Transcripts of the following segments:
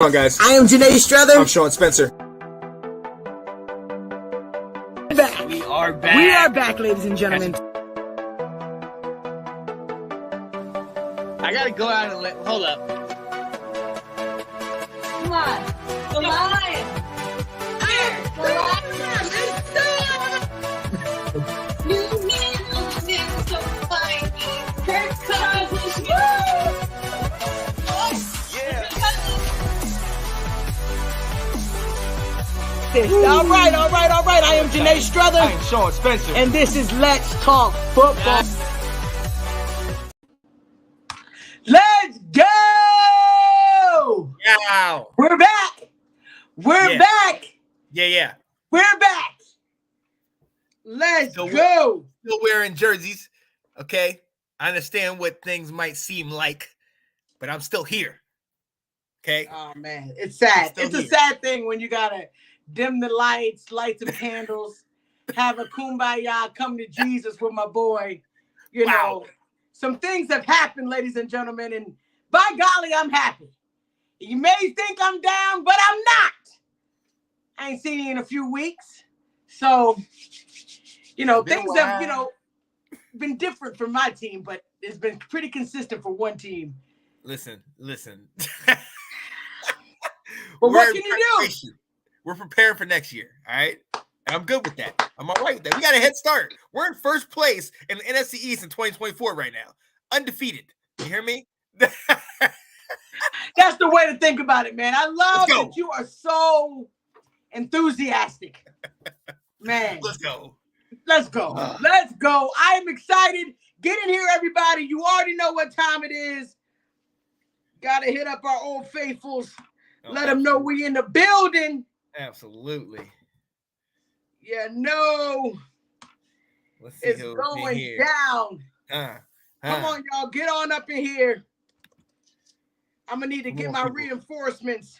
Come on, guys. I am Janae Struther. I'm Sean Spencer. Back. We are back. We are back, ladies and gentlemen. I gotta go out and hold up. Come on. The lion. The lion. New man looking so fine. Kirk Cousins. Woo! All right. I am Janae Struther. I am Sean Spencer. And this is Let's Talk Football. Let's go! Wow. We're back. We're back. Yeah. We're back. Let's go. Still wearing jerseys. Okay. I understand what things might seem like, but I'm still here. Okay. Oh man, it's sad. It's here. a sad thing when you gotta dim the lights, light some candles, have a kumbaya, come to Jesus with my boy. You know, some things have happened, ladies and gentlemen, and by golly, I'm happy. You may think I'm down, but I'm not. I ain't seen you in a few weeks. So, things have, been different for my team, but it's been pretty consistent for one team. Listen. But what can you do? We're preparing for next year, all right? And I'm good with that. I'm all right with that. We got a head start. We're in first place in the NFC East in 2024 right now. Undefeated. You hear me? That's the way to think about it, man. I love that you are so enthusiastic. Man. Let's go. Let's go. I am excited. Get in here, everybody. You already know what time it is. Got to hit up our old faithfuls. Let them know we in the building. Absolutely. Yeah, no. Let's see it's going down. Come on, y'all. Get on up in here. I'm going to need to get my reinforcements.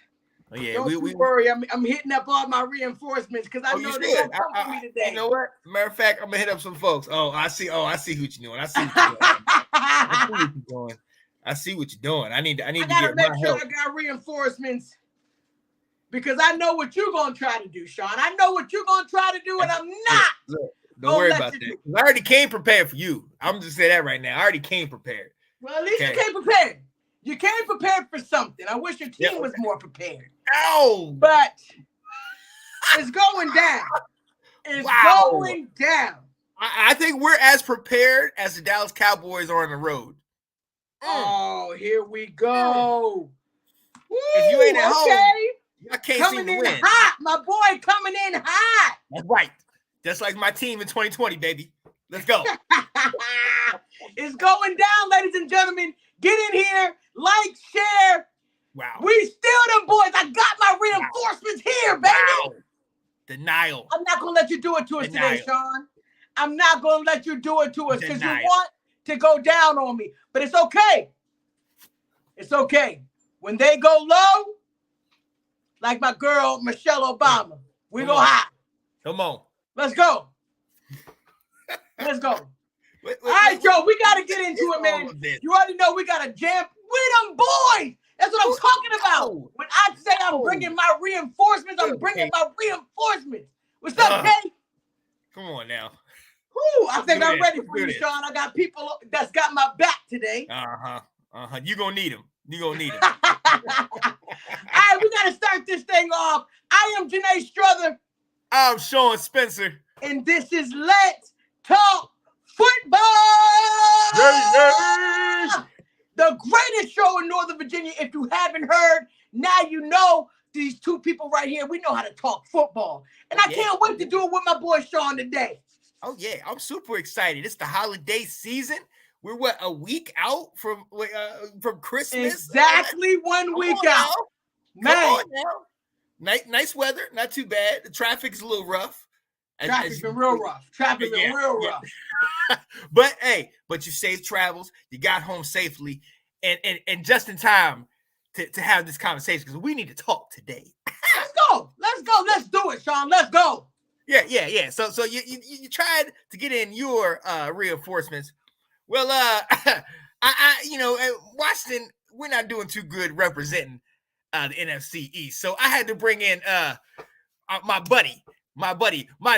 Oh, yeah. Don't worry. I'm hitting up all my reinforcements because I know they're going to come for me today. You know what? Matter of fact, I'm going to hit up some folks. I see what you're doing. I see what you're doing. I need to get my help. I gotta make sure I got reinforcements because I know what you're gonna try to do, Sean. I know what you're gonna try to do, and I'm not. Look, don't worry about that. I already came prepared for you. I'm just saying that right now. I already came prepared. Well, at least you came prepared. You came prepared for something. I wish your team was more prepared. Ow! But it's going down. It's going down. I think we're as prepared as the Dallas Cowboys are on the road. Oh, here we go. Woo, if you ain't at home, I can't coming seem to win. Hot. My boy coming in hot. That's right. Just like my team in 2020, baby. Let's go. It's going down, ladies and gentlemen. Get in here, like, share. Wow. We still them boys. I got my reinforcements here, baby. Wow. Denial. I'm not going to let you do it to us today, Sean. I'm not going to let you do it to us because you want to go down on me. But it's okay. It's okay. When they go low, like my girl, Michelle Obama, we go high. Come on. Let's go. Let's go. All right, Joe, we got to get into it, man. You already know we got to jam with them boys. That's what I'm talking about. When I say I'm bringing my reinforcements, I'm bringing my reinforcements. What's up, Jay? Come on now. Ooh, I think I'm ready for you, Sean. I got people that's got my back today. You gonna need them. All right, we got to start this thing off. I am Janae Struther. I'm Sean Spencer. And this is Let's Talk Football. Yeah. The greatest show in Northern Virginia. If you haven't heard, now you know. These two people right here, we know how to talk football. And I can't wait to do it with my boy Sean today. Oh, yeah. I'm super excited. It's the holiday season. We're, a week out from Christmas? Exactly 1 week out. Man. Come on now. Nice weather. Not too bad. The traffic's a little rough. Traffic's been real rough. But you safe travels. You got home safely. And just in time to have this conversation because we need to talk today. Let's go. Let's do it, Sean. Let's go. Yeah. So you tried to get in your reinforcements. Well, I Washington, we're not doing too good representing the NFC East. So I had to bring in my buddy, my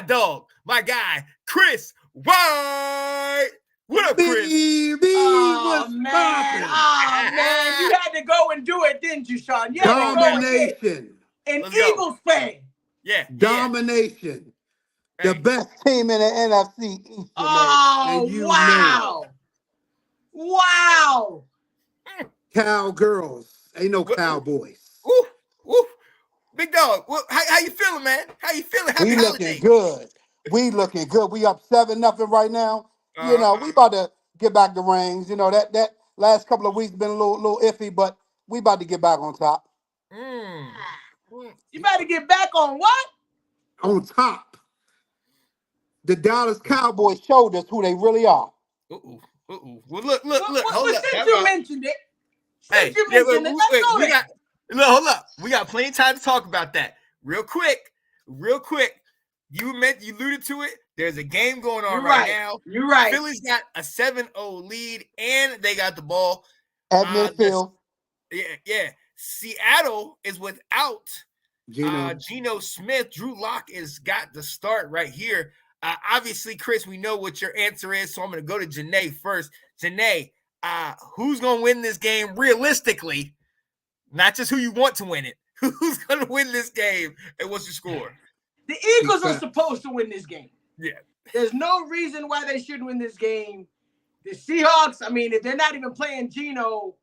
dog, my guy, Chris White. What up, Chris? Oh, What's man. poppin'? Oh, man. You had to go and do it, didn't you, Sean? You had to go and get Domination. an Let's go. Eagles fan. Yeah. Domination. The Hey. best team in the NFC East. Oh, and you wow. Wow. Cowgirls. Ain't no What- Cowboys. Ooh, ooh. Big dog, how you feeling, man? How you feeling? Happy We holiday. looking good. We looking good. We up 7-0 right now. You know, we about to get back the reins. You know, that last couple of weeks been a little iffy, but we about to get back on top. You better get back on what? On top. The Dallas Cowboys showed us who they really are. Well, look. Hold up. Since you mentioned it, Hey, let's go there. Hold up. We got plenty of time to talk about that. Real quick. You alluded to it. There's a game going on right now. You're right. Philly's got a 7-0 lead, and they got the ball At midfield. Yeah. Seattle is without Geno. Geno Smith. Drew Lock has got the start right here. Obviously, Chris, we know what your answer is, so I'm going to go to Janae first. Janae, who's going to win this game realistically? Not just who you want to win it. Who's going to win this game, and what's your score? The Eagles are supposed to win this game. Yeah. There's no reason why they shouldn't win this game. The Seahawks, I mean, if they're not even playing Geno,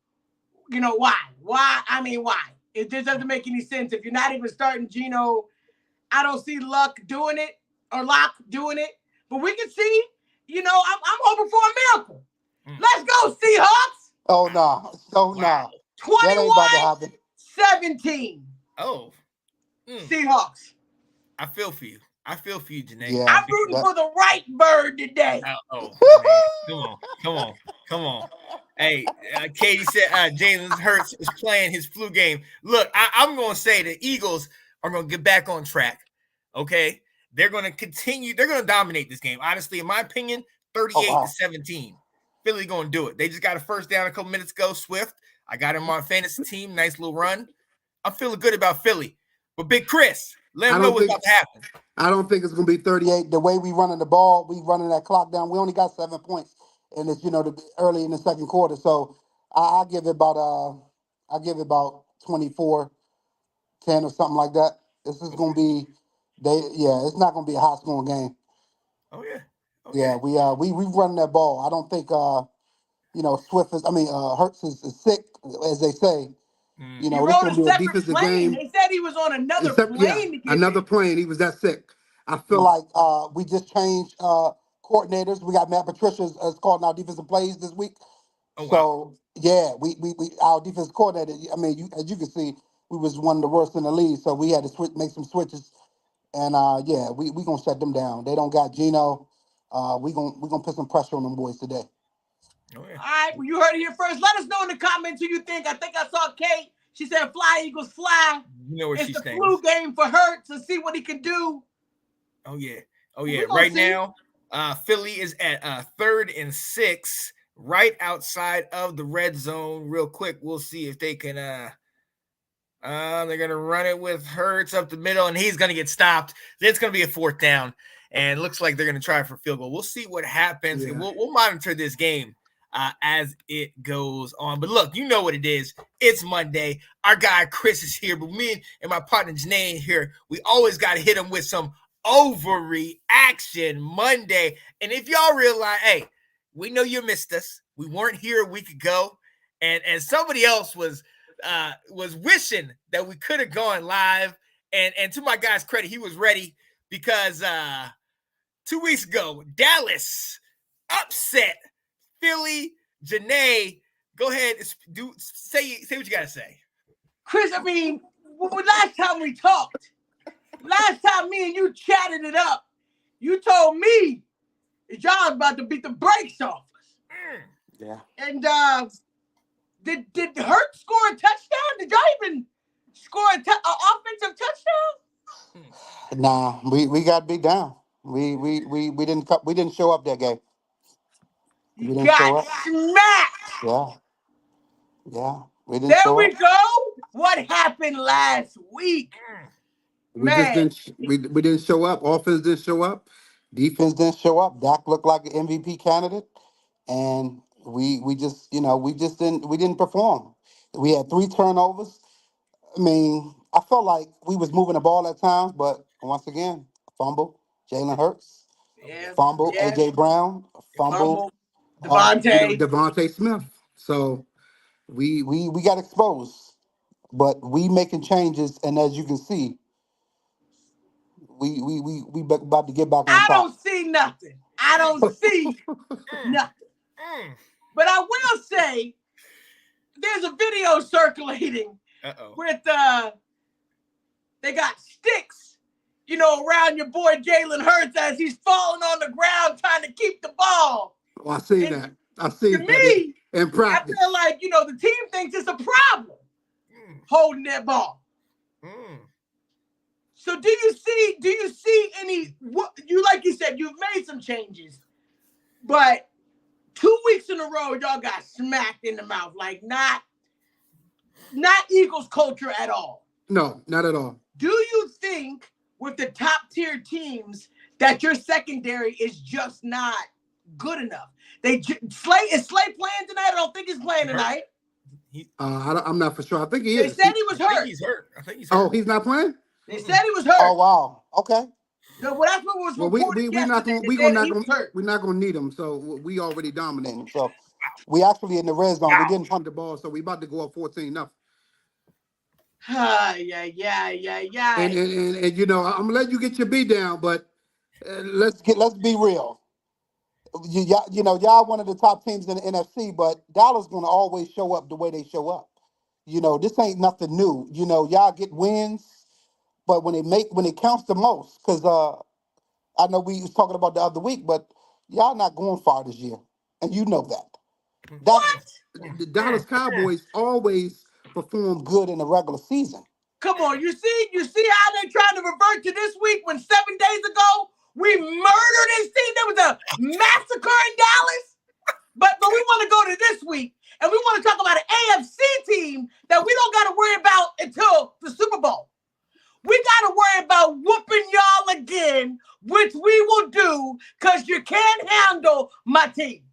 you know, why? Why? It just doesn't make any sense. If you're not even starting Geno, I don't see Locke doing it. But we can see, you know, I'm hoping for a miracle. Let's go, Seahawks. Oh, no. Wow. 21-17. Oh. Seahawks. I feel for you, Janae. Yeah. I'm rooting for the right bird today. Come on. Hey, Katie said Jalen Hurts is playing his flu game. Look, I'm going to say the Eagles are going to get back on track, okay? They're going to continue. They're going to dominate this game. Honestly, in my opinion, 38-17. Philly going to do it. They just got a first down a couple minutes ago. Swift, I got him on fantasy team. Nice little run. I'm feeling good about Philly. But Big Chris, let him know what's about to happen. I don't think it's going to be 38. The way we running the ball, we running that clock down. We only got 7 points, and it's, you know, early in the second quarter. So I give it about 24-10 or something like that. This is going to be it's not going to be a high scoring game. Oh yeah. Yeah, we running that ball. I don't think Hurts is sick, as they say. You know, he this rode going a to be a separate defensive plane. game. They said he was on another plane. To get Another there. plane. He was that sick. I feel like we just changed coordinators. We got Matt Patricia as calling our defensive plays this week. So yeah, we our defensive coordinator. I mean, as you can see, we was one of the worst in the league. So we had to make some switches, and we gonna shut them down. They don't got Geno. We gonna put some pressure on them boys today. All right, well, you heard it here first. Let us know in the comments who you think. I think I saw Kate. She said, "Fly Eagles, fly." You know where it's she the stands. flu game for Hurts to see what he can do. Oh yeah. Right now, Philly is at 3rd and 6, right outside of the red zone. Real quick, we'll see if they can. They're gonna run it with Hurts up the middle, and he's gonna get stopped. It's gonna be a 4th down, and it looks like they're gonna try for field goal. We'll see what happens, and we'll monitor this game as it goes on. But look, you know what it is. It's Monday. Our guy Chris is here, but me and my partner Janae here. We always got to hit him with some Overreaction Monday. And if y'all realize, hey, we know you missed us. We weren't here a week ago, and somebody else was wishing that we could have gone live. And to my guy's credit, he was ready because 2 weeks ago, Dallas upset Philly. Janae, go ahead. Say what you gotta say. Chris, I mean, last time we talked, last time me and you chatted it up, you told me that y'all was about to beat the brakes off us. Yeah. And did Hurts score a touchdown? Did y'all even score an offensive touchdown? Nah, we got beat down. We didn't show up that game. We didn't show got up. smacked. Yeah. We didn't There show we up. go. What happened last week? We just Man, didn't. We didn't show up. Offense didn't show up. Defense didn't show up. Dak looked like an MVP candidate, and we just we didn't perform. We had 3 turnovers. I mean, I felt like we was moving the ball at times, but once again, fumble. Jalen Hurts, yeah, fumble. yeah. AJ Brown, fumble. Fumble. Devontae. Devontae Smith. So we got exposed, but we making changes, and as you can see, about to get back on I top. don't see nothing. I don't see nothing. But I will say, there's a video circulating with they got sticks, around your boy Jalen Hurts as he's falling on the ground trying to keep the ball. Oh, I seen that. I seen To that me, in practice. I feel like, the team thinks it's a problem holding that ball. So do you see any, like you said, you've made some changes, but 2 weeks in a row, y'all got smacked in the mouth, like not Eagles culture at all. No, not at all. Do you think with the top tier teams that your secondary is just not good enough? Is Slay playing tonight? I don't think he's playing tonight. I'm not for sure. I think he They is. said he was hurt. I think he's hurt. Oh, he's not playing? They said he was hurt. Oh wow. Okay. No, well, that's what was Well, reported we're not yesterday. we're not gonna need him. So we already dominating. So we actually in the red zone. We didn't punt the ball, so we about to go up 14-0. Yeah. And I'm gonna let you get your B down, but let's be real. Y'all one of the top teams in the NFC, but Dallas gonna always show up the way they show up. This ain't nothing new. Y'all get wins, but when it counts the most, because I know we was talking about the other week, but y'all not going far this year, and you know that. The Dallas Cowboys always perform good in the regular season. Come on, you see how they're trying to revert to this week when 7 days ago we murdered this team. There was a massacre in Dallas. But we want to go to this week, and we want to talk about an AFC team that we don't got to worry about until the Super Bowl. We got to worry about whooping y'all again, which we will do because you can't handle my team.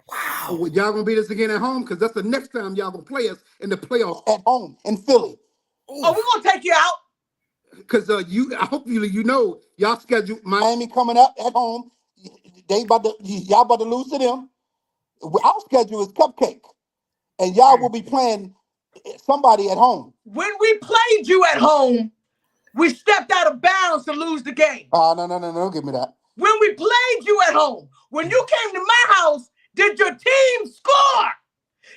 Wow. Well, y'all going to beat us again at home? Because that's the next time y'all going to play us in the playoffs at home in Philly. Oof. Oh, we're going to take you out. Because hopefully y'all schedule Miami coming up at home. Y'all about to lose to them. Our schedule is cupcake. And y'all will be playing somebody at home. When we played you at home, we stepped out of bounds to lose the game. Oh, no, don't give me that. When we played you at home, when you came to my house, did your team score?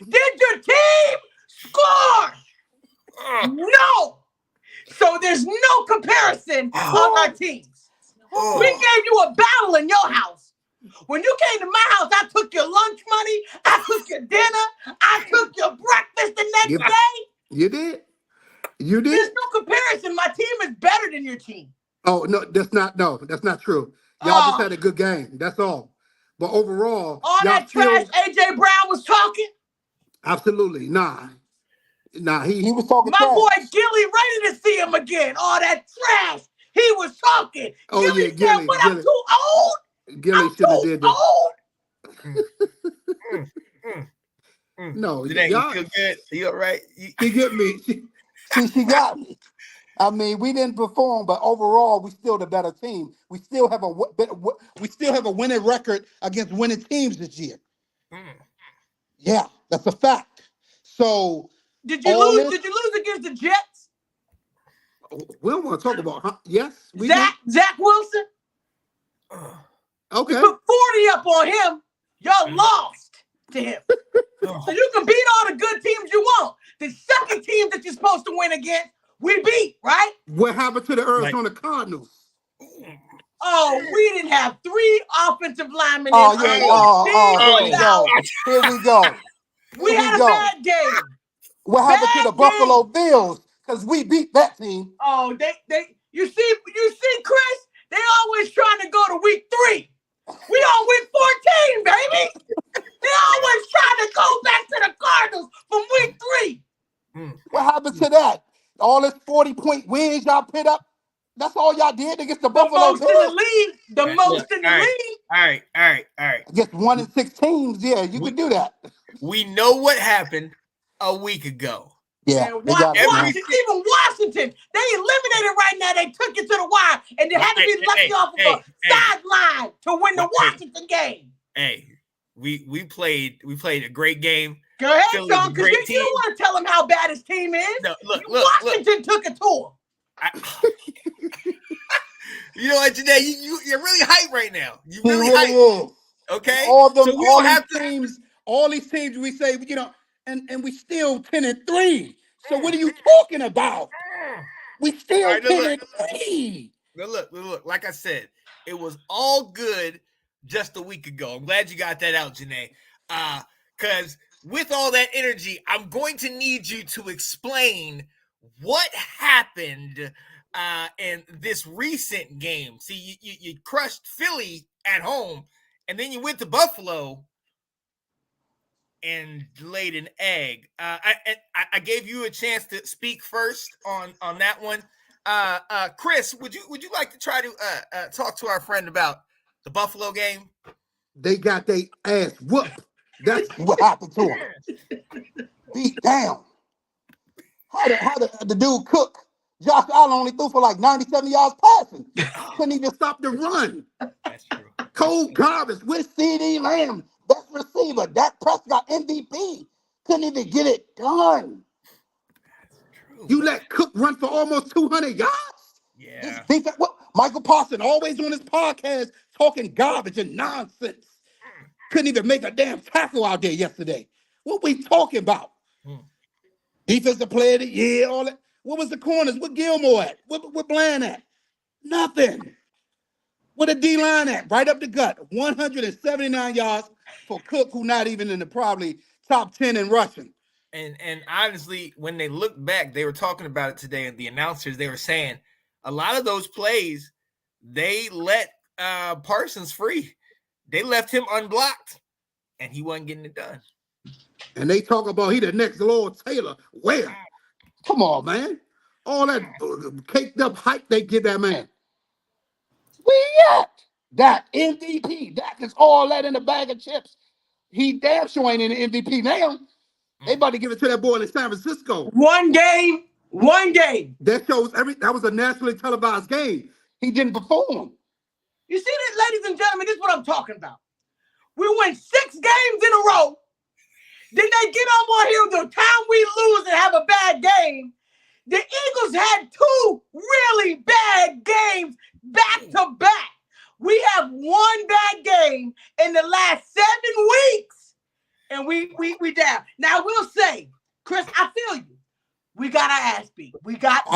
Did your team score? No. So there's no comparison on our teams. We gave you a battle in your house. When you came to my house, I took your lunch money, I took your dinner, I took your breakfast the next day. You did. There's no comparison. My team is better than your team. Oh, no, that's not true. Y'all just had a good game. That's all. But overall, all that trash AJ Brown was talking? Absolutely. Nah, he was talking my trash. Boy Gilly ready to see him again. All that trash. He was talking. Oh, Gilly yeah, said, "What, I'm too old? Gilly should have did that. Old?" No, Today, you feel good? Are you all right? She get me. She got me. I mean, we didn't perform, but overall, we still the better team. We still have a winning record against winning teams this year. Yeah, that's a fact. So did you lose? Did you lose against the Jets? We don't want to talk about. Huh? Yes, we Zach Wilson. Okay. We put 40 up on him. Y'all lost to him. So you can beat all the good teams you want. The second team that you're supposed to win against, we beat, right? What happened to the Arizona Cardinals? Oh, we didn't have 3 offensive linemen. Here we go. We had a bad game. What happened to the Buffalo Bills? Because we beat that team. Oh, you see, Chris, they always trying to go to week 3. We on week 14, baby. They always trying to go back to the Cardinals from week 3. What happened to that? All this 40-point wins y'all put up. That's all y'all did against the The Buffalo most in the Bills. league. The Look, most in the all right, league. all right. Against 1 and 6 teams, yeah, you could do that. We know what happened a week ago. Yeah, And they got it, man. Washington, even Washington, they eliminated right now. They took it to the wire, and they had to be lucky off of a sideline to win the Washington game. Hey, we played a great game. Go ahead, Philly's Sean, a because great you don't team. want to tell him how bad his team is. No, look. Washington took it to him. You know what, Janae? You're really hype right now. You He really really hype. is. Okay, All them, so we all don't have these to. teams, all these teams we say, you know, and we still 10-3. So what are you talking about? We still All right, 10-3. Look. Like I said, it was all good just a week ago. I'm glad you got that out, Janae. Because with all that energy, I'm going to need you to explain what happened in this recent game. See, you crushed Philly at home, and then you went to Buffalo and laid an egg. I gave you a chance to speak first on that one. Chris, would you like to try to talk to our friend about the Buffalo game? They got their ass whooped. That's what happened to them. Beat down. How the dude Cook? Josh Allen only threw for like 97 yards passing. Couldn't even stop the run. That's true. Cold garbage with CD Lamb, best receiver. Dak Prescott MVP. Couldn't even get it done. True. You let Cook run for almost 200 yards? Yeah. This defense, well, Michael Parsons always on his podcast talking garbage and nonsense. Couldn't even make a damn tackle out there yesterday. What we talking about? Defensive player of the year, all that. What was the corners? What Gilmore at? What Bland at? Nothing. What a D-line at? Right up the gut. 179 yards for Cook, who not even in the probably top 10 in rushing. And honestly, when they look back, they were talking about it today, and the announcers, they were saying a lot of those plays, they let Parsons free. They left him unblocked, and he wasn't getting it done. And they talk about he the next Lord Taylor. Where? Come on, man. All that caked up hype they give that man. Where at? That MVP. That is all that in a bag of chips. He damn sure ain't in the MVP now. They about to give it to that boy in San Francisco. One game. That shows that was a nationally televised game. He didn't perform. You see that, ladies and gentlemen, this is what I'm talking about. We win 6 games in a row. Then they get on here the time we lose and have a bad game. The Eagles had 2 really bad games back to back. We have one bad game in the last 7 weeks, and we down. Now we'll say, Chris, I feel you. We got our ass beat. We got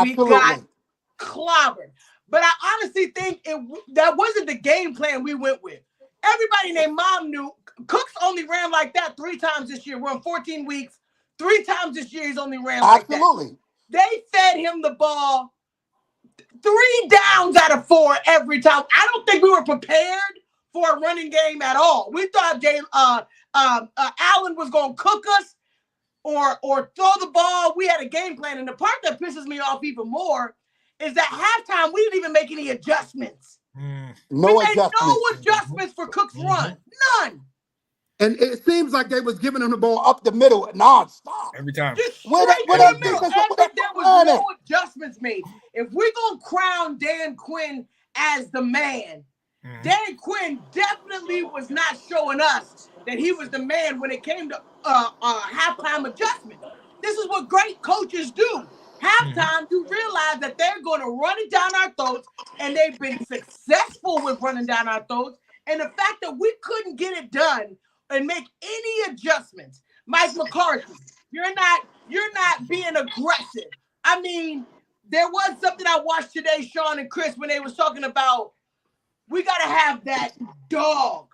clobbered. But I honestly think that wasn't the game plan we went with. Everybody and their mom knew Cook's only ran like that 3 times this year. We're on 14 weeks. 3 times this year he's only ran like that. Absolutely. They fed him the ball 3 downs out of 4 every time. I don't think we were prepared for a running game at all. We thought Allen was going to cook us or throw the ball. We had a game plan. And the part that pisses me off even more is that halftime, we didn't even make any adjustments. No we made adjustments. no adjustments for Cook's run. None. And it seems like they was giving him the ball up the middle nonstop. Every time. Just Where straight that to the middle. defense- There was no adjustments made. If we're going to crown Dan Quinn as the man, Dan Quinn definitely was not showing us that he was the man when it came to halftime adjustment. This is what great coaches do. Halftime, you realize that they're going to run it down our throats, and they've been successful with running down our throats. And the fact that we couldn't get it done and make any adjustments, Mike McCarthy, you're not being aggressive. I mean, there was something I watched today, Sean and Chris, when they was talking about we got to have that dog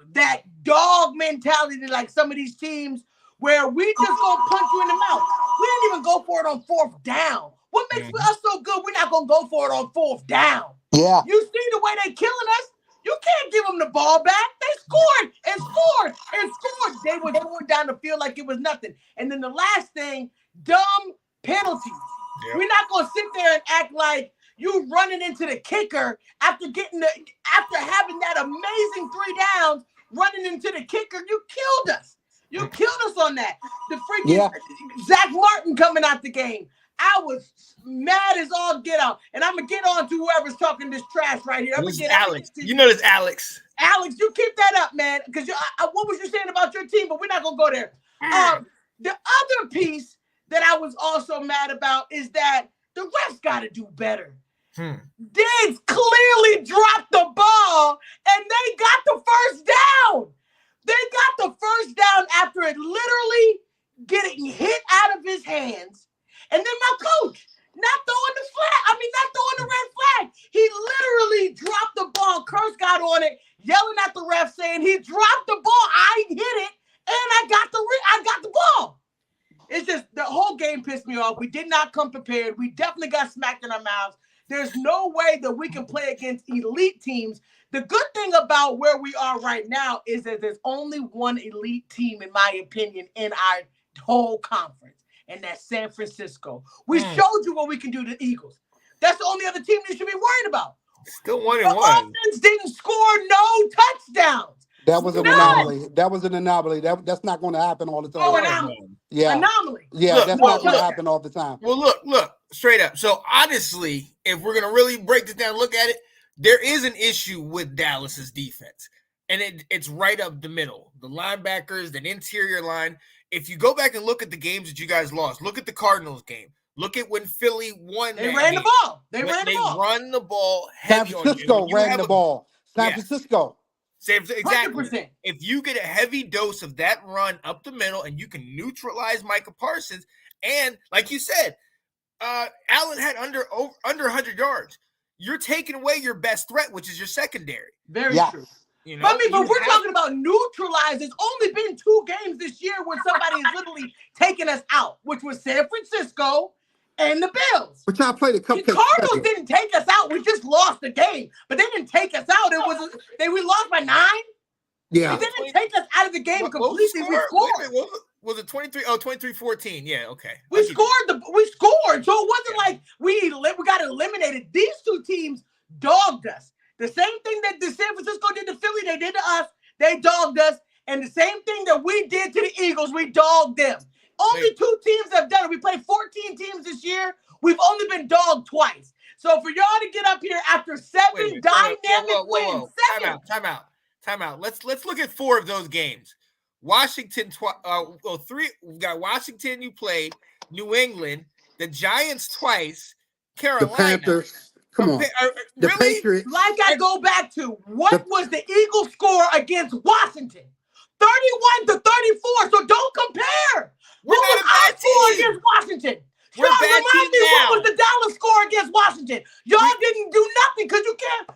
mentality like some of these teams where we just gonna punch you in the mouth. We didn't even go for it on 4th down. What makes us so good? We're not gonna go for it on 4th down. Yeah. You see the way they killing us? You can't give them the ball back. They scored and scored and scored. They were going down the field like it was nothing. And then the last thing, dumb penalties. Yep. We're not gonna sit there and act like you running into the kicker after having that amazing 3 downs, running into the kicker. You killed us. You killed us on that. The freaking Zach Martin coming out the game. I was mad as all get out. And I'm going to get on to whoever's talking this trash right here. This is Alex. You know this, Alex. Alex, you keep that up, man. Because what was you saying about your team? But we're not going to go there. The other piece that I was also mad about is that the refs got to do better. Diggs clearly dropped the ball, and they got the first down. They got the first down after it literally getting hit out of his hands. And then my coach, not throwing the red flag. He literally dropped the ball. Curse got on it, yelling at the ref, saying he dropped the ball. I hit it, and I got the ball. It's just the whole game pissed me off. We did not come prepared. We definitely got smacked in our mouths. There's no way that we can play against elite teams. The good thing about where we are right now is that there's only one elite team, in my opinion, in our whole conference, and that's San Francisco. We showed you what we can do to the Eagles. That's the only other team you should be worried about. Still 1-1. The offense didn't score no touchdowns. That was an anomaly. That was an anomaly. That's not going to happen all the time. Oh, anomaly. Yeah. Anomaly. Yeah, Look, that's well, not going to look. happen all the time. Well, look, straight up. So, honestly, if we're going to really break this down and look at it, there is an issue with Dallas's defense, and it's right up the middle. The linebackers, the interior line. If you go back and look at the games that you guys lost, look at the Cardinals game. Look at when Philly won. They ran the ball. They run the ball San heavy Francisco on you. ran the ball. San Francisco. Exactly. 100%. If you get a heavy dose of that run up the middle and you can neutralize Micah Parsons, and like you said, Allen had under 100 yards. You're taking away your best threat, which is your secondary. Very true. You know, but we're talking about neutralize. There's only been 2 games this year where somebody has literally taken us out, which was San Francisco and the Bills. But y'all played a cupcake. The Cardinals didn't take us out. We just lost the game, but they didn't take us out. We lost by 9. Yeah. They didn't take us out of the game completely. We scored. Was it 23? Oh, 23-14. Yeah, okay. We scored. So it wasn't like we got eliminated. These 2 teams dogged us. The same thing that the San Francisco did to Philly, they did to us. They dogged us. And the same thing that we did to the Eagles, we dogged them. Only 2 teams have done it. We played 14 teams this year. We've only been dogged twice. So for y'all to get up here after 7 dynamic wins. Time out. Let's look at 4 of those games. Washington, 3. We've got Washington. You played New England, the Giants twice, Carolina, the Panthers. Come on, the really? Patriots. Like I go back to, what was the Eagles score against Washington? 31-34. So don't compare. We're What not was our a bad score team. against Washington? We're a Sean, bad remind team me now. what was the Dallas score against Washington? Y'all didn't do nothing because you can't.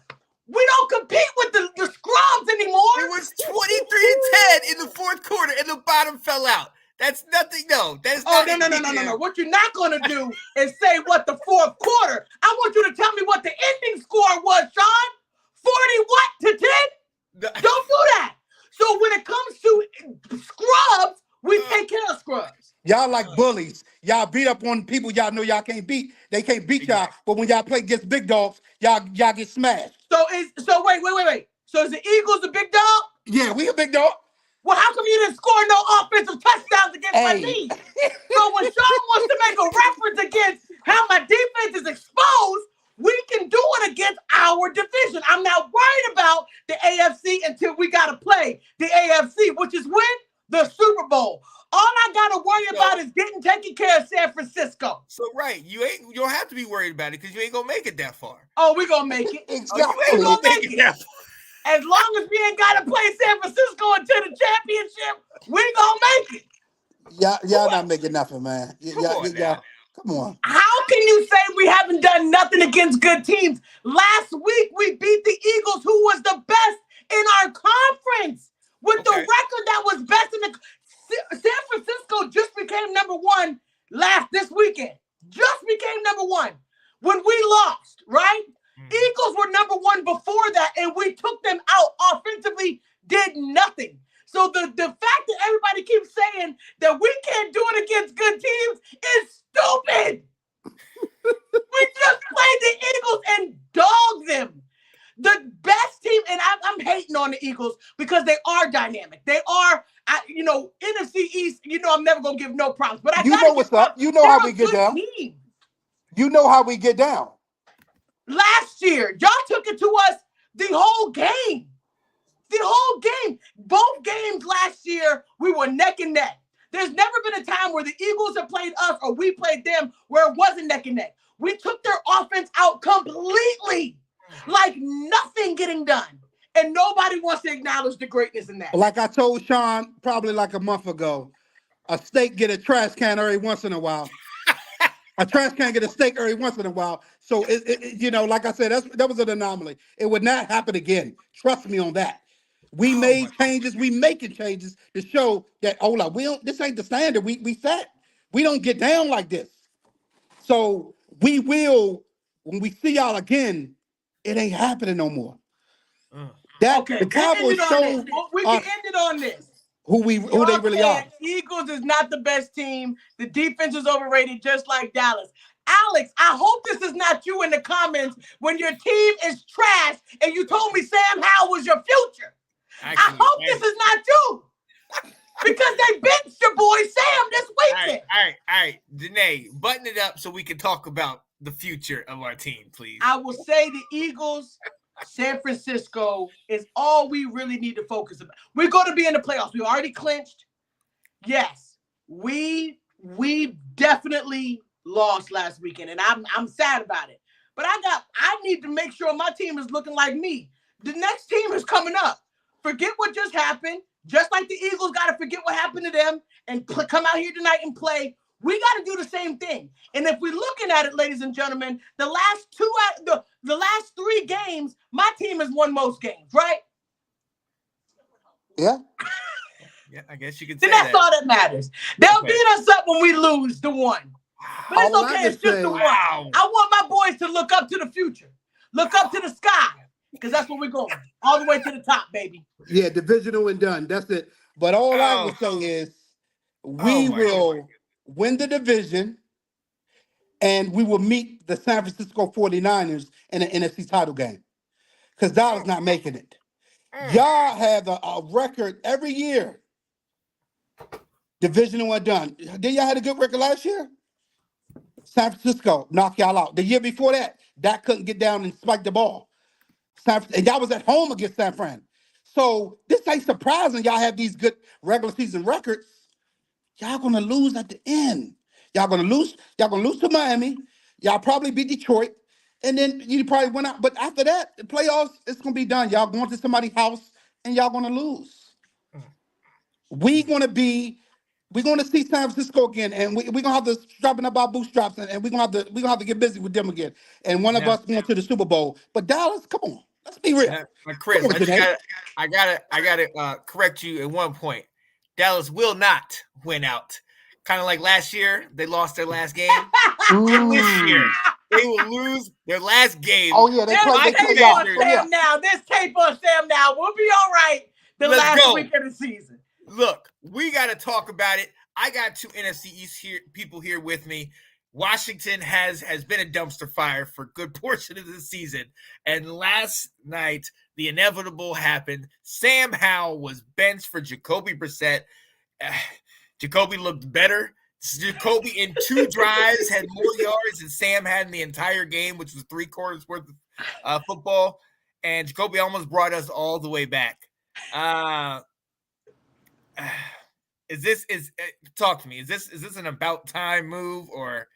We don't compete with the scrubs anymore. It was 23-10 in the 4th quarter, and the bottom fell out. That's nothing. No, that's No. What you're not going to do is say what the 4th quarter. I want you to tell me what the ending score was, Sean. 40 to 10? Don't do that. So when it comes to scrubs, we take care of scrubs. Y'all like bullies. Y'all beat up on people y'all know y'all can't beat. They can't beat y'all. But when y'all play against big dogs, y'all get smashed. So wait. So is the Eagles a big dog? Yeah, we a big dog. Well, how come you didn't score no offensive touchdowns against my team? So when Sean wants to make a reference against how my defense is exposed, we can do it against our division. I'm not worried about the AFC until we got to play the AFC, which is when? The Super Bowl. All I got to worry about is taking care of San Francisco. So, right. You don't have to be worried about it because you ain't going to make it that far. Oh, we going to make it. Exactly. We going to make it. As long as we ain't got to play San Francisco until the championship, we going to make it. Y'all not making nothing, man. Come on. How can you say we haven't done nothing against good teams? Last week, we beat the Eagles, who was the best in our conference, with the record that was best in the. San Francisco just became number 1 this weekend. Just became number 1 when we lost, right? Eagles were number 1 before that, and we took them out offensively, did nothing. So So the fact that everybody keeps saying that we can't do it against good teams is stupid. We just played the Eagles and dogged them. The best team, and I'm hating on the Eagles because they are dynamic. They are, NFC East. I'm never gonna give no props, but I You gotta know what's give up. props. You know They're how a we get good down. team. You know how we get down. Last year, y'all took it to us the whole game. The whole game. Both games last year, we were neck and neck. There's never been a time where the Eagles have played us or we played them where it wasn't neck and neck. We took their offense out completely, like nothing getting done. And nobody wants to acknowledge the greatness in that. Like I told Sean probably like a month ago, a steak get a trash can every once in a while. A trash can get a steak every once in a while. So, like I said, that was an anomaly. It would not happen again. Trust me on that. We made changes. We making changes to show that, this ain't the standard we set. We don't get down like this. So we will, when we see y'all again, it ain't happening no more. Okay, The Cowboys show we can end it on this. who they really are. Eagles is not the best team. The defense is overrated, just like Dallas. Alex, I hope this is not you in the comments when your team is trash and you told me Sam Howell was your future. I hope this is not you. Because they benched your boy Sam this weekend. All right. Danae, button it up so we can talk about the future of our team, please. I will say the Eagles, San Francisco is all we really need to focus on. We're going to be in the playoffs. We already clinched. Yes, we definitely lost last weekend, and I'm sad about it. But I need to make sure my team is looking like me. The next team is coming up. Forget what just happened. Just like the Eagles got to forget what happened to them and come out here tonight and play. We got to do the same thing. And if we're looking at it, ladies and gentlemen, the last 3 games, my team has won most games, right? Yeah. Yeah, I guess you could say then that's all that matters. They'll beat us up when we lose the one. But it's okay. It's just the one. I want my boys to look up to the future. Look up to the sky. Because that's where we're going. All the way to the top, baby. Yeah, divisional and done. That's it. But all I will say is we will win the division and we will meet the San Francisco 49ers in the NFC title game. Because Dallas not making it. Y'all have a record every year. Divisional and done. Did y'all had a good record last year? San Francisco knocked y'all out. The year before that couldn't get down and spike the ball. And y'all was at home against San Fran. So this ain't surprising y'all have these good regular season records. Y'all gonna lose at the end. Y'all gonna lose to Miami. Y'all probably beat Detroit. And then you probably went out. But after that, the playoffs, it's gonna be done. Y'all going to somebody's house and y'all gonna lose. We're gonna see San Francisco again, and we're gonna have to strapping up our bootstraps, and we're gonna have to get busy with them again. And one of us going to the Super Bowl. But Dallas, come on, let's be real. Chris, I gotta correct you at one point. Dallas will not win out. Kind of like last year, they lost their last game. And this year, they will lose their last game. Oh yeah, they play y'all. Sam now. This tape on Sam now. We'll be all right last week of the season. Look, we got to talk about it. I got 2 NFC East people here with me. Washington has been a dumpster fire for a good portion of the season. And last night, the inevitable happened. Sam Howell was benched for Jacoby Brissett. Jacoby looked better. Jacoby in 2 drives had more yards than Sam had in the entire game, which was 3 quarters worth of football. And Jacoby almost brought us all the way back. Talk to me. Is this an about time move or?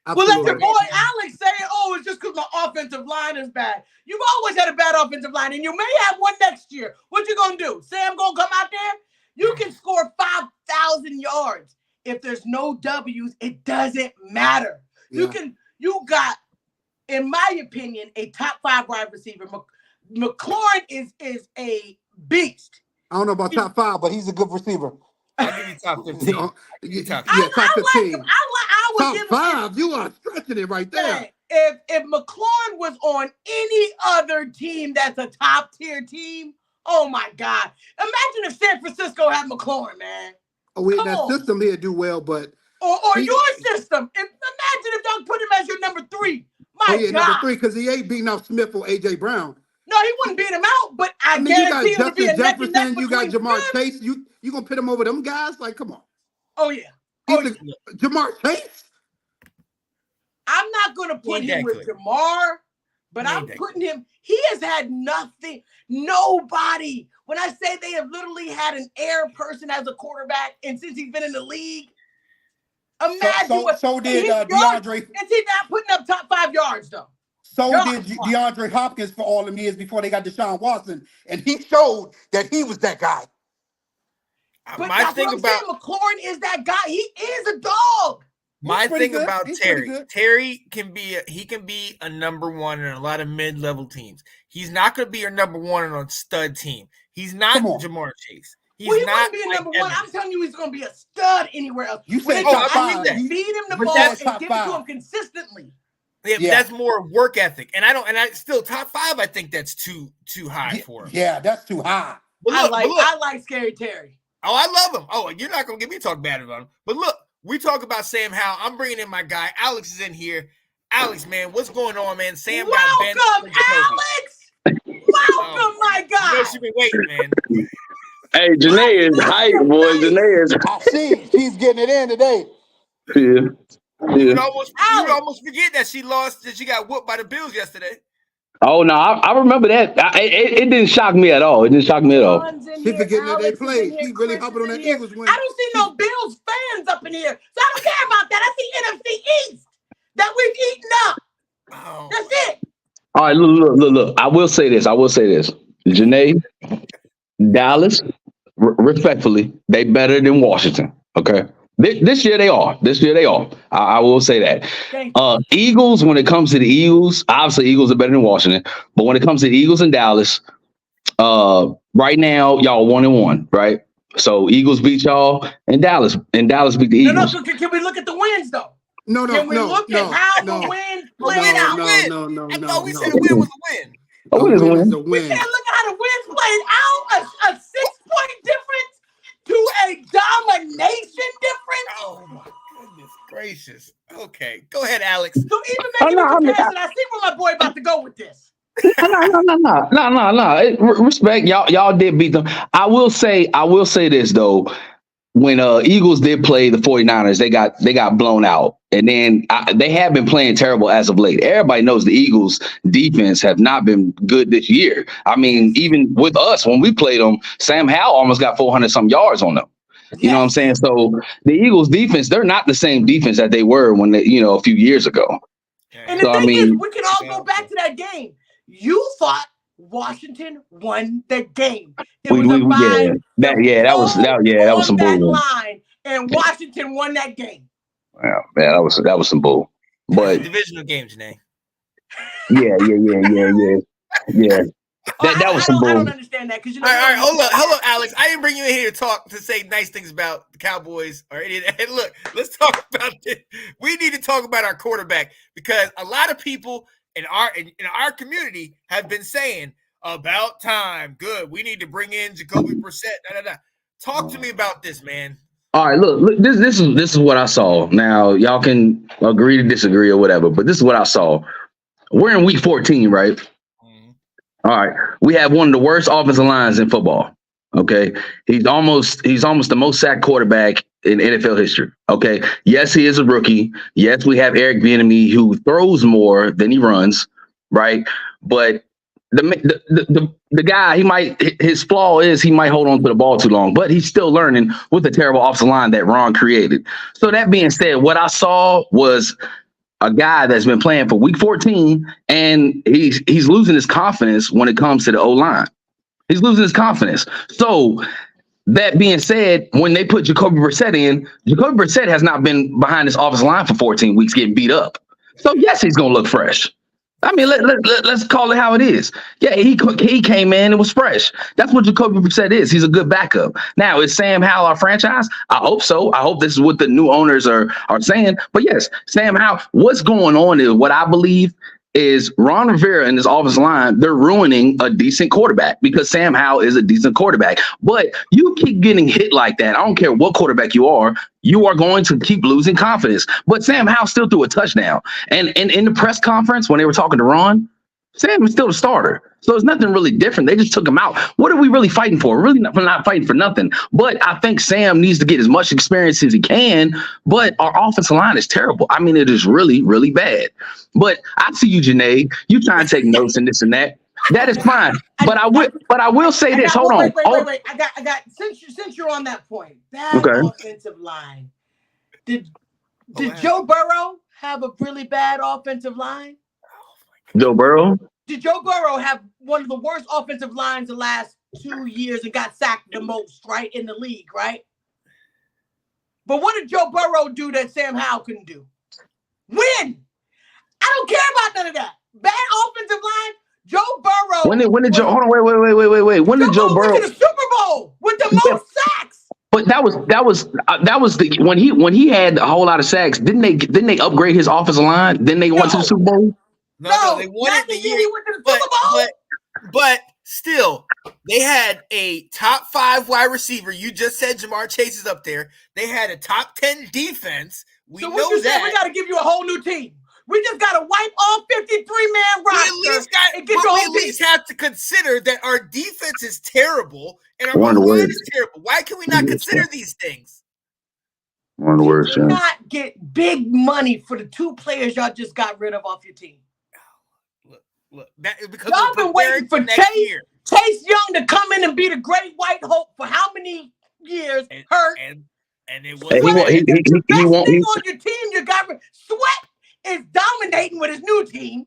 Absolutely. Well, let your boy Alex say, it's just because my offensive line is bad. You've always had a bad offensive line, and you may have one next year. What you gonna do? Sam gonna come out there? You can score 5,000 yards. If there's no W's, it doesn't matter. Yeah. You got, in my opinion, a top 5 wide receiver. McLaurin is a beast. I don't know about top 5, but he's a good receiver. I'll give you top 15. Top 15. I would top give 5. You are stretching it right there. If McLaurin was on any other team that's a top tier team, Oh my God! Imagine if San Francisco had McLaurin, man. Oh, Come that on. system here do well, but Or your system. Imagine if y'all put him as your number 3. My God. number 3, because he ain't beating out Smith or AJ Brown. No, he wouldn't beat him out, but I mean, guarantee you it would got be a Justin neck and neck Jefferson, you got between Jamar Smith. Chase. You gonna pit him over them guys? Like, come on. Oh yeah. Oh, yeah. Jamar Chase. I'm not gonna put him with Jamar, but I'm putting him. He has had nothing. Nobody. When I say they have literally had an air person as a quarterback, and since he's been in the league, imagine what. So did DeAndre. And he's not putting up top 5 yards though. So did DeAndre Hopkins for all them years before they got Deshaun Watson, and he showed that he was that guy. But my thing about McLaurin is that guy. He is a dog. My thing about Terry can be a number 1 in a lot of mid-level teams. He's not going to be your number 1 on a stud team. He's not Jamar Chase. He wouldn't be a number 1. I'm telling you, he's going to be a stud anywhere else. You said I need to feed him the ball and give it to him consistently. Yeah, that's more work ethic, and I still top 5. I think that's too high for him. Yeah, that's too high. I like Scary Terry. Oh, I love him. Oh, you're not going to get me talk bad about him. But look, we talk about Sam Howell. I'm bringing in my guy. Alex is in here. Alex, man, what's going on, man? Sam got benched. Welcome, Alex. Welcome, my guy. You know she been waiting, man. Hey, Janae is hype, boy. Janae is. I see. She's getting it in today. Yeah. You almost forget that she lost, that she got whooped by the Bills yesterday. Oh no, I remember that. It didn't shock me at all. It didn't shock me at all. She forgetting that they played. She really hopping on that Eagles win. I don't see no Bills fans up in here, so I don't care about that. I see NFC East that we've eaten up. Oh. That's it. All right, look. I will say this. Janae, Dallas, respectfully, they better than Washington. Okay. This year they are. I will say that. Eagles, when it comes to the Eagles, obviously Eagles are better than Washington. But when it comes to the Eagles and Dallas, right now y'all 1-1, right? So Eagles beat y'all, and Dallas beat the Eagles. No, can we look at the wins though? No. Can we look at how the wins played out? I thought we said a win was a win. A win is a win. We can't look at how the wins played out. A 6-point difference to a domination difference. Oh my goodness gracious. Okay, go ahead, Alex. So even making a comparison, I see where my boy about to go with this. No. Respect, y'all did beat them. I will say this though. When Eagles did play the 49ers, they got blown out. And then they have been playing terrible as of late. Everybody knows the Eagles defense have not been good this year. I mean, even with us, when we played them, Sam Howell almost got 400 some yards on them. You know what I'm saying? So the Eagles defense, they're not the same defense that they were when they, a few years ago. And the thing is, we can all go back to that game. You thought Washington won the game. That was some bull. And Washington won that game. Well, man, that was some bull. But divisional games, Janae. Yeah. That was some bull. I don't understand that because all right, hold up, Alex. I didn't bring you in here to say nice things about the Cowboys or anything. Hey, look, let's talk about this. We need to talk about our quarterback because a lot of people in our community have been saying about time. Good, we need to bring in Jacoby Brissett. Talk to me about this, man. All right, look. This is what I saw. Now y'all can agree to disagree or whatever, but this is what I saw. We're in week 14, right? Mm-hmm. All right, we have one of the worst offensive lines in football. Okay, he's almost the most sacked quarterback in NFL history. Okay, yes, he is a rookie. Yes, we have Eric Bieniemy who throws more than he runs, right? But the guy, his flaw is he might hold on to the ball too long, but he's still learning with the terrible offensive line that Ron created. So that being said, what I saw was a guy that's been playing for week 14, and he's losing his confidence when it comes to the O-line. He's losing his confidence. So that being said, when they put Jacoby Brissett in, Jacoby Brissett has not been behind this offensive line for 14 weeks getting beat up. So yes, he's going to look fresh. I mean, let's call it how it is. Yeah, he came in and was fresh. That's what Jacoby Brissett is. He's a good backup. Now, is Sam Howell our franchise? I hope so. I hope this is what the new owners are saying. But yes, Sam Howell, what's going on is what I believe is Ron Rivera and his offensive line, they're ruining a decent quarterback because Sam Howell is a decent quarterback. But you keep getting hit like that. I don't care what quarterback you are going to keep losing confidence. But Sam Howell still threw a touchdown. And in the press conference, when they were talking to Ron, Sam is still the starter. So it's nothing really different. They just took him out. What are we really fighting for? We're not fighting for nothing. But I think Sam needs to get as much experience as he can. But our offensive line is terrible. I mean, it is really, really bad. But I see you, Janae. You trying to take notes and this and that. That is fine. But I will say this. Hold on. Wait. I got since you're on that point, that offensive line. Did Joe Burrow have a really bad offensive line? Joe Burrow? Did Joe Burrow have one of the worst offensive lines the last 2 years and got sacked the most, right, in the league, right? But what did Joe Burrow do that Sam Howell couldn't do? Win! I don't care about none of that. Bad offensive line, Joe Burrow. When did Joe? Hold on, wait. When did Joe Burrow went to the Super Bowl with the most sacks? But that was the when he had a whole lot of sacks. Didn't they upgrade his offensive line? Then they went to the Super Bowl. No, they won it the year. He went to the Super Bowl. But still, they had a top 5 wide receiver. You just said Jamar Chase is up there. They had a top 10 defense. We so know what you that. Said we got to give you a whole new team. We just got to wipe all 53-man roster. We at least have to consider that our defense is terrible and our line is terrible. Why can we not consider these things? One of the worst. You not get big money for the 2 players y'all just got rid of off your team. Look, that is because y'all been waiting for Chase Young to come in and be the great white hope for how many years? Hurt. And it was he won't. Thing on your team, you got Sweat is dominating with his new team.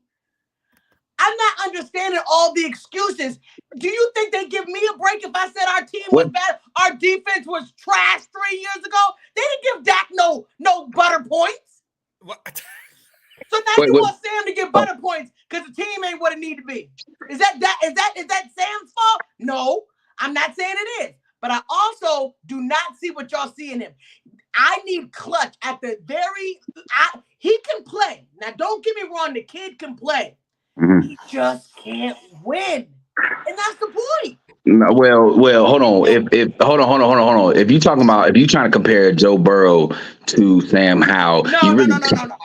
I'm not understanding all the excuses. Do you think they give me a break if I said our team was bad? Our defense was trash 3 years ago. They didn't give Dak no butter points. What? So now you want Sam to get butter points because the team ain't what it need to be. Is that Sam's fault? No, I'm not saying it is. But I also do not see what y'all see in him. I need clutch at the he can play. Now, don't get me wrong. The kid can play. Mm-hmm. He just can't win. And that's the point. Well, hold on. Hold on. If you trying to compare Joe Burrow to Sam Howell, no. I'm not doing that.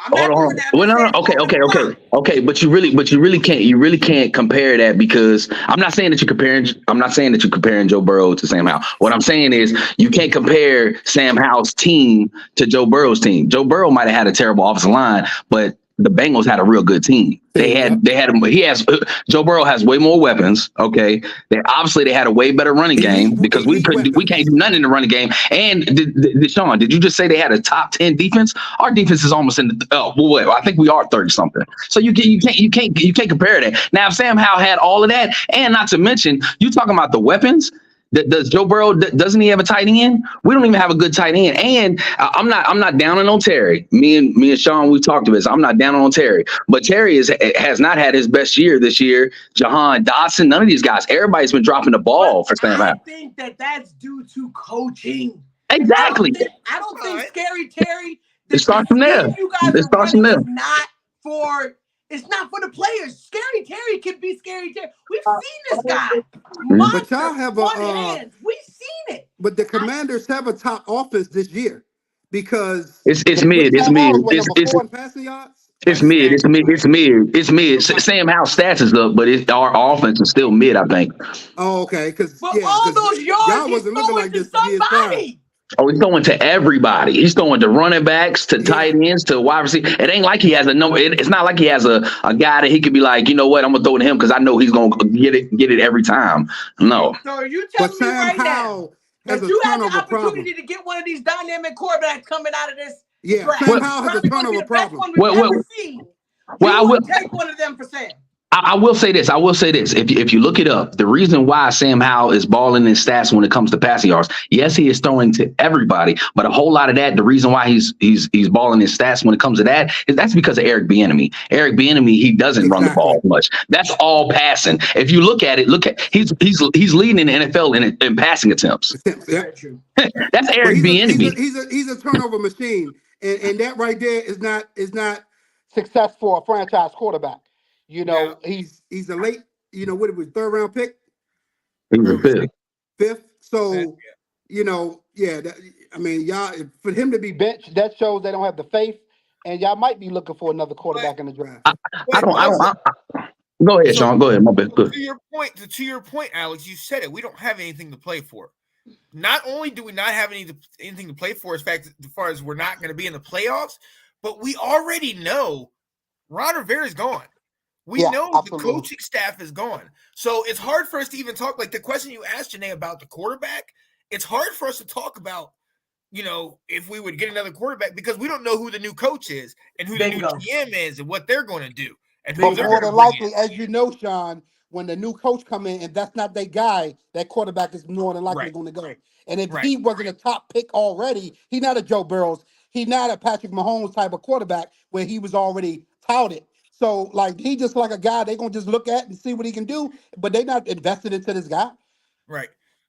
Okay. But you really can't compare that because I'm not saying that you're comparing Joe Burrow to Sam Howell. What I'm saying is you can't compare Sam Howell's team to Joe Burrow's team. Joe Burrow might have had a terrible offensive line, but the Bengals had a real good team. Joe Burrow has way more weapons. Okay. They had a way better running game because we can't do nothing in the running game. And Sean, did you just say they had a top 10 defense? Our defense is almost in the, I think we are 30 something. So you can't compare that. Now, if Sam Howell had all of that, and not to mention, you talking about the weapons. Does Joe Burrow, doesn't he have a tight end? We don't even have a good tight end. And I'm not downing on Terry. Me and Sean, we talked about this. I'm not downing on Terry. But Terry has not had his best year this year. Jahan Dotson, none of these guys. Everybody's been dropping the ball for Sam Howell. I think that's due to coaching. Exactly. I don't think Scary Terry. It starts from there. It's not for the players. Scary Terry can be Scary Terry. We've seen this guy. But y'all have We've seen it. But the Commanders have a top offense this year because it's mid. It's mid. It's mid. Sam Howell's stats is up, but our offense is still mid, I think. Oh, okay. But all those yards, y'all wasn't looking like this. Somebody. Oh, he's throwing to everybody. He's throwing to running backs, to tight ends, to wide receiver. It ain't like he has a number. It's not like he has a guy that he could be like, you know what, I'm gonna throw to him because I know he's gonna get it every time. No. So you tell me right now that you have the opportunity to get one of these dynamic quarterbacks coming out of this. Yeah, Sam Howell has a turnover problem. I will take one of them for Sam. I will say this. If you look it up, the reason why Sam Howell is balling in stats when it comes to passing yards, yes, he is throwing to everybody, but a whole lot of that, the reason why he's balling in stats when it comes to that is that's because of Eric Bieniemy. Eric Bieniemy, he doesn't run the ball much. That's all passing. If you look at he's leading in the NFL in passing attempts. Yeah. That's Eric Bieniemy. He's a turnover machine, and that right there is not success for a franchise quarterback. You Now- know, he's a late, what it was, third round pick, He was a fifth. fifth. So, Yeah. I mean, y'all, for him to be benched, that shows they don't have the faith, and y'all might be looking for another quarterback in the draft. I don't. Go ahead, So- Sean. Go ahead. My bad. Good. To your point, Alex, you said it. We don't have anything to play for. Not only do we not have anything to play for, as far as we're not going to be in the playoffs, but we already know Ron Rivera is gone. We know absolutely. the coaching staff is gone. So it's hard for us to even talk. Like the question you asked Janae about the quarterback, it's hard for us to talk about, if we would get another quarterback, because we don't know who the new coach is and who the new GM is and what they're going to do. And But more than likely, as you know, Sean, when the new coach come in, and that's not their guy, that quarterback is more than likely going to go. And if he wasn't a top pick already, he's not a Joe Burrows, he's not a Patrick Mahomes type of quarterback where he was already touted. So, like, he just like a guy they're going to just look at and see what he can do, but they're not invested into this guy. Right.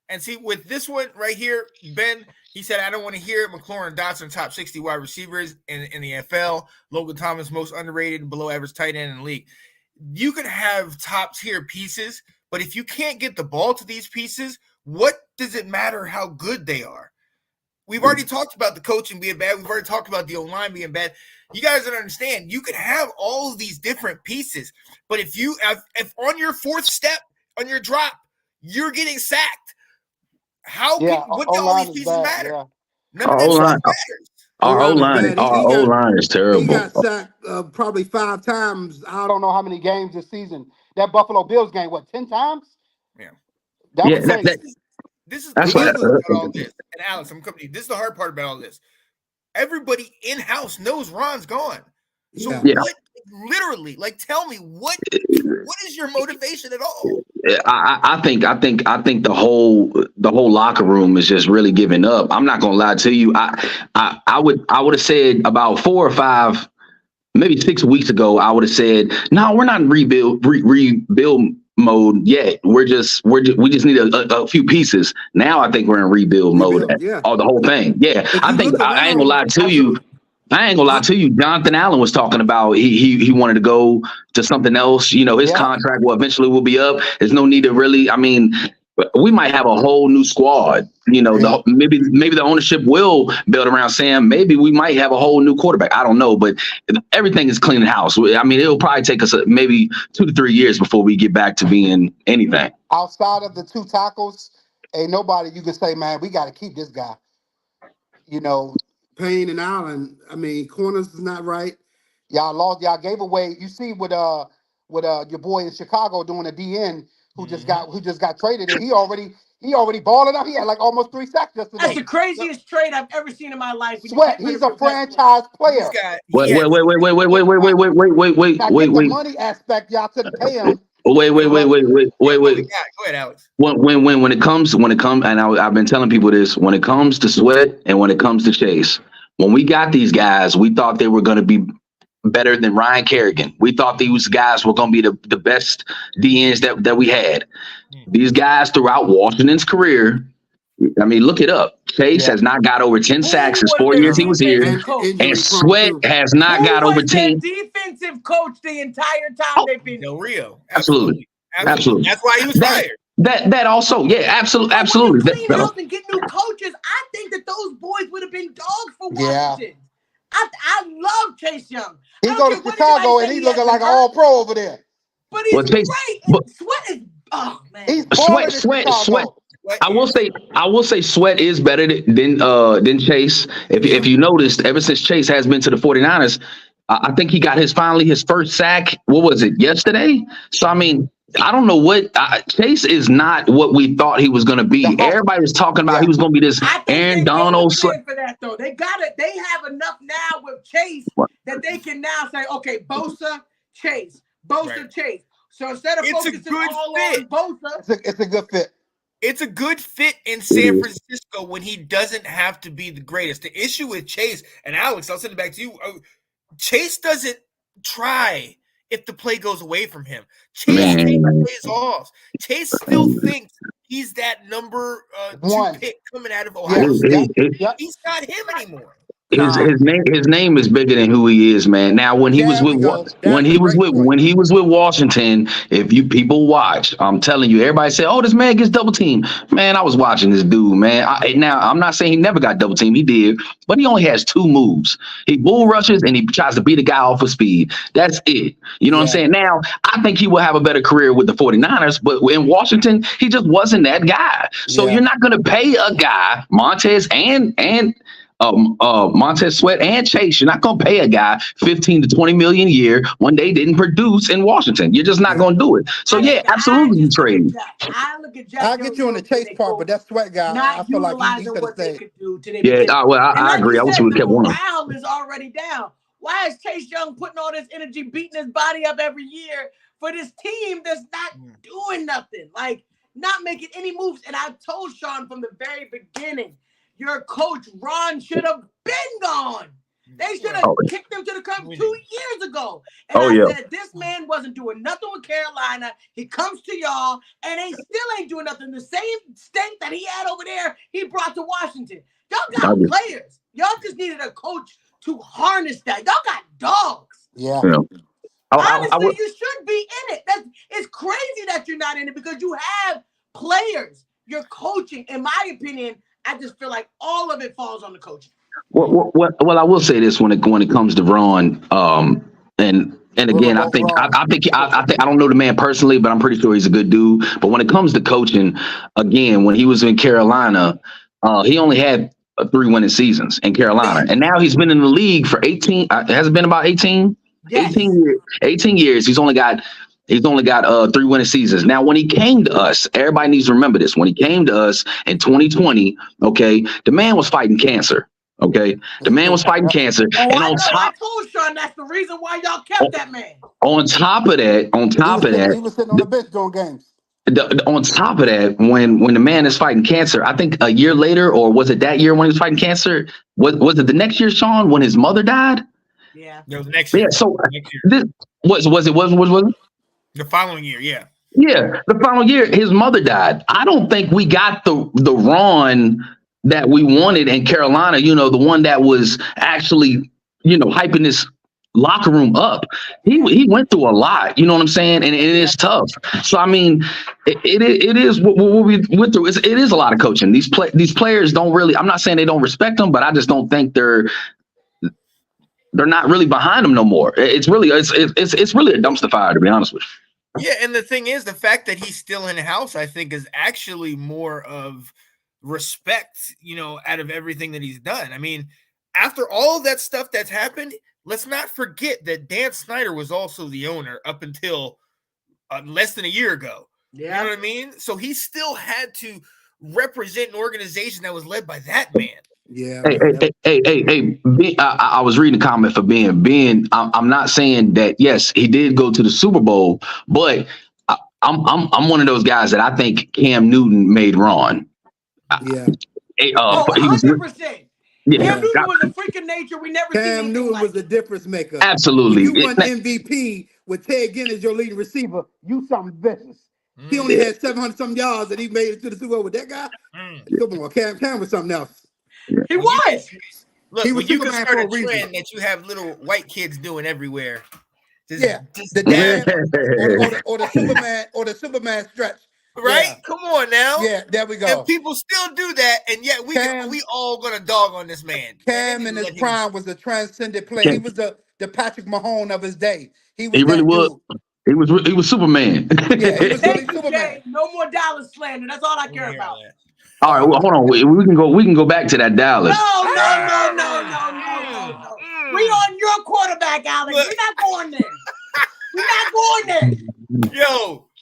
And see, with this one right here, Ben, he said, I don't want to hear it. McLaurin and Dotson, top 60 wide receivers in the NFL. Logan Thomas, most underrated and below average tight end in the league. You can have top tier pieces, but if you can't get the ball to these pieces, what does it matter how good they are? We've already talked about the coaching being bad. We've already talked about the O-line being bad. You guys don't understand. You can have all of these different pieces, but if on your fourth step, on your drop, you're getting sacked, what do all these pieces matter? Yeah. None of that stuff matters. Our O-line is terrible. He got sacked probably 5 times. I don't know how many games this season. That Buffalo Bills game, 10 times? Yeah. That was crazy. This is the hard part about all this. And Alex, I'm coming to you. This is the hard part about all this. Everybody in-house knows Ron's gone. So what, literally, tell me, what is your motivation at all? I think the whole locker room is just really giving up. I'm not gonna lie to you. I would have said about 4 or 5, maybe 6 weeks ago, I would have said, no, we're not in rebuild mode yet. We just need a few pieces. Now I think we're in rebuild mode. Yeah. The whole thing. Yeah. I ain't gonna lie to you. Jonathan Allen was talking about he wanted to go to something else. His contract eventually will be up. There's no need to really. I mean, we might have a whole new squad. Maybe the ownership will build around Sam. Maybe we might have a whole new quarterback. I don't know, but everything is clean house. I mean, it'll probably take us maybe 2 to 3 years before we get back to being anything. Outside of the 2 tackles, ain't nobody you can say, man, we got to keep this guy. Payne and Allen, I mean, corners is not right. Y'all gave away. You see what your boy in Chicago doing a DN who just got traded, and he already balling out. He had like almost 3 sacks yesterday. That's the craziest trade I've ever seen in my life. Sweat, he's a franchise player. Wait. The money aspect, y'all couldn't pay him. Wait. Go ahead, Alex. When it comes, and I've been telling people this, when it comes to Sweat and when it comes to Chase, when we got these guys, we thought they were going to be better than Ryan Kerrigan. We thought these guys were going to be the best DNs that we had. These guys throughout Washington's career, I mean, look it up. Chase has not got over 10 sacks in 4 years he was here, and Sweat has not got over 10. Defensive coach the entire time they've been Del Rio. Absolutely. That's why he was fired. That also, absolutely. Clean house and get new coaches. I think that those boys would have been dogs for Washington. I love Chase Young. He go to Chicago and he's looking like an all-pro over there. But he's great. Sweat is man. He's Sweat. I will say Sweat is better than Chase. If you noticed, ever since Chase has been to the 49ers, I think he got his first sack. What was it, yesterday? So I mean, I don't know what Chase is not what we thought he was going to be. Everybody was talking about he was going to be this Aaron Donald. For that though, they have enough now with Chase that they can now say, okay, Bosa, Chase. So instead of focusing all on Bosa, it's a good fit. It's a good fit in San Francisco when he doesn't have to be the greatest. The issue with Chase, and Alex, I'll send it back to you. Chase doesn't try if the play goes away from him. Chase plays off. Chase still thinks he's that number 2 pick coming out of Ohio State. He's not him anymore. His name is bigger than who he is, man. Now when he was There with we go. That's a great point. when he was with Washington, if you people watch, I'm telling you, everybody say, "Oh, this man gets double teamed." Man, I was watching this dude, man. Now I'm not saying he never got double teamed, he did, but he only has two moves. He bull rushes and he tries to beat a guy off of speed. That's it. You know what I'm Yeah. saying? Now I think he will have a better career with the 49ers, but in Washington, he just wasn't that guy. So Yeah. you're not going to pay a guy, Montez and Montez Sweat and Chase. You're not going to pay a guy 15 to 20 million a year when they didn't produce in Washington. You're just not going to do it. So yeah, absolutely you trade. I look at Jack I'll get you on the Chase part, but that Sweat guy, I not feel like he utilizing could have what they stayed. could do to their Yeah, potential. And I like agree. you I wish said, we would the kept one of them. morale is already down. Why is Chase Young putting all this energy, beating his body up every year for this team that's not doing nothing, like not making any moves? And I told Sean from the very beginning, your coach Ron should have been gone. They should have kicked him to the curb 2 years ago. And I said, this man wasn't doing nothing with Carolina. He comes to y'all, and they still ain't doing nothing. The same stink that he had over there, he brought to Washington. Y'all got players. Y'all just needed a coach to harness that. Y'all got dogs. Yeah. Honestly, you should be in it. It's crazy that you're not in it because you have players. You're coaching. In my opinion, I just feel like all of it falls on the coaching. Well, I will say this when it comes to Ron, and again, I think I don't know the man personally, but I'm pretty sure he's a good dude. But when it comes to coaching, again, when he was in Carolina, he only had 3 winning seasons in Carolina, and now he's been in the league for 18. Has it been about 18? Yes. 18 years. He's only got 3 winning seasons. Now, when he came to us, everybody needs to remember this. When he came to us in 2020, okay, the man was fighting cancer. Okay, the man was fighting cancer, and I told Sean that's the reason why y'all kept that man. On top of that, he was sitting on the bench doing games. On top of that, when the man is fighting cancer, I think a year later, or was it that year when he was fighting cancer? Was it the next year, Sean, when his mother died? Yeah, it was next year. Yeah, so next year. This was it the following year? Yeah. Yeah, the following year, his mother died. I don't think we got the Ron that we wanted in Carolina, the one that was actually, hyping this locker room up. He went through a lot, you know what I'm saying? And it is tough. So, I mean, it is what we went through. It is a lot of coaching. These players don't really, I'm not saying they don't respect them, but I just don't think they're not really behind them no more. It's really a dumpster fire, to be honest with you. Yeah, and the thing is, the fact that he's still in house, I think, is actually more of respect, out of everything that he's done. I mean, after all of that stuff that's happened, let's not forget that Dan Snyder was also the owner up until less than a year ago. Yeah. You know what I mean? So he still had to represent an organization that was led by that man. Yeah. Hey. I was reading a comment for Ben. Ben, I'm not saying that. Yes, he did go to the Super Bowl, but I'm one of those guys that I think Cam Newton made Ron. Yeah. 100%. Yeah. Cam Newton was a freak of nature. We never seen Cam Newton like was the difference maker. Absolutely. When you won MVP with Ted Ginn as your leading receiver, you something vicious. He only had 700-something yards, and he made it to the Super Bowl with that guy. Come on, Cam was something else. Yeah. He was. Look, he was you can Superman start for a a reason. trend that you have little white kids doing everywhere. The dad or the Superman stretch. Right? Yeah. Come on now. Yeah, there we go. And people still do that, and yet we all gonna dog on this man. Cam in his prime was a transcendent player. He was the Patrick Mahomes of his day. He really was. He was Superman. Yeah, he was really Thank you, Superman. Jay. No more Dallas slander. That's all I care about. All right, well, hold on. We can go back to that Dallas. No. We on your quarterback, Alex. We're not going there.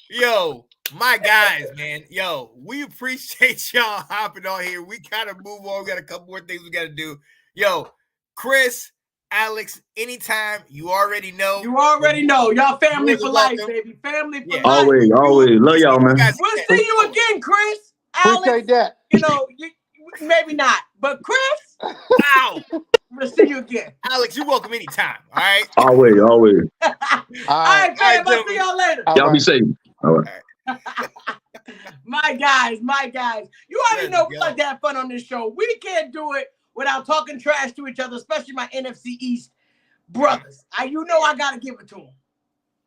Yo, my guys, man. Yo, we appreciate y'all hopping on here. We kind of move on. We got a couple more things we got to do. Yo, Chris, Alex, anytime, you already know. Y'all family for life, baby. Family for life. Always. Love y'all, man. We'll see you again, Chris. Alex, appreciate that. Maybe not. But Chris, wow. We'll see you again. Alex, you're welcome anytime. All right. Always. All right, fam. I'll see y'all later. Y'all be safe. All right. My guys. You already know we like to have fun on this show. We can't do it without talking trash to each other, especially my NFC East brothers. I gotta give it to them.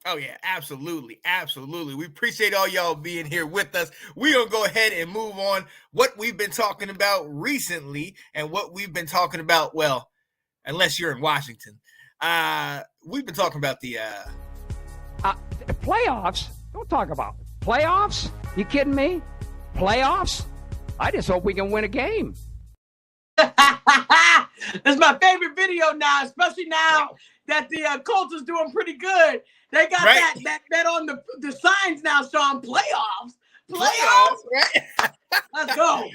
Oh, yeah, absolutely. Absolutely. We appreciate all y'all being here with us. We're going to go ahead and move on what we've been talking about recently and what we've been talking about, well, unless you're in Washington. We've been talking about the playoffs. Don't talk about playoffs. You kidding me? Playoffs? I just hope we can win a game. It's my favorite video now, especially now that the Colts is doing pretty good. They got that on the signs now showing playoffs. Playoffs, right? Let's go.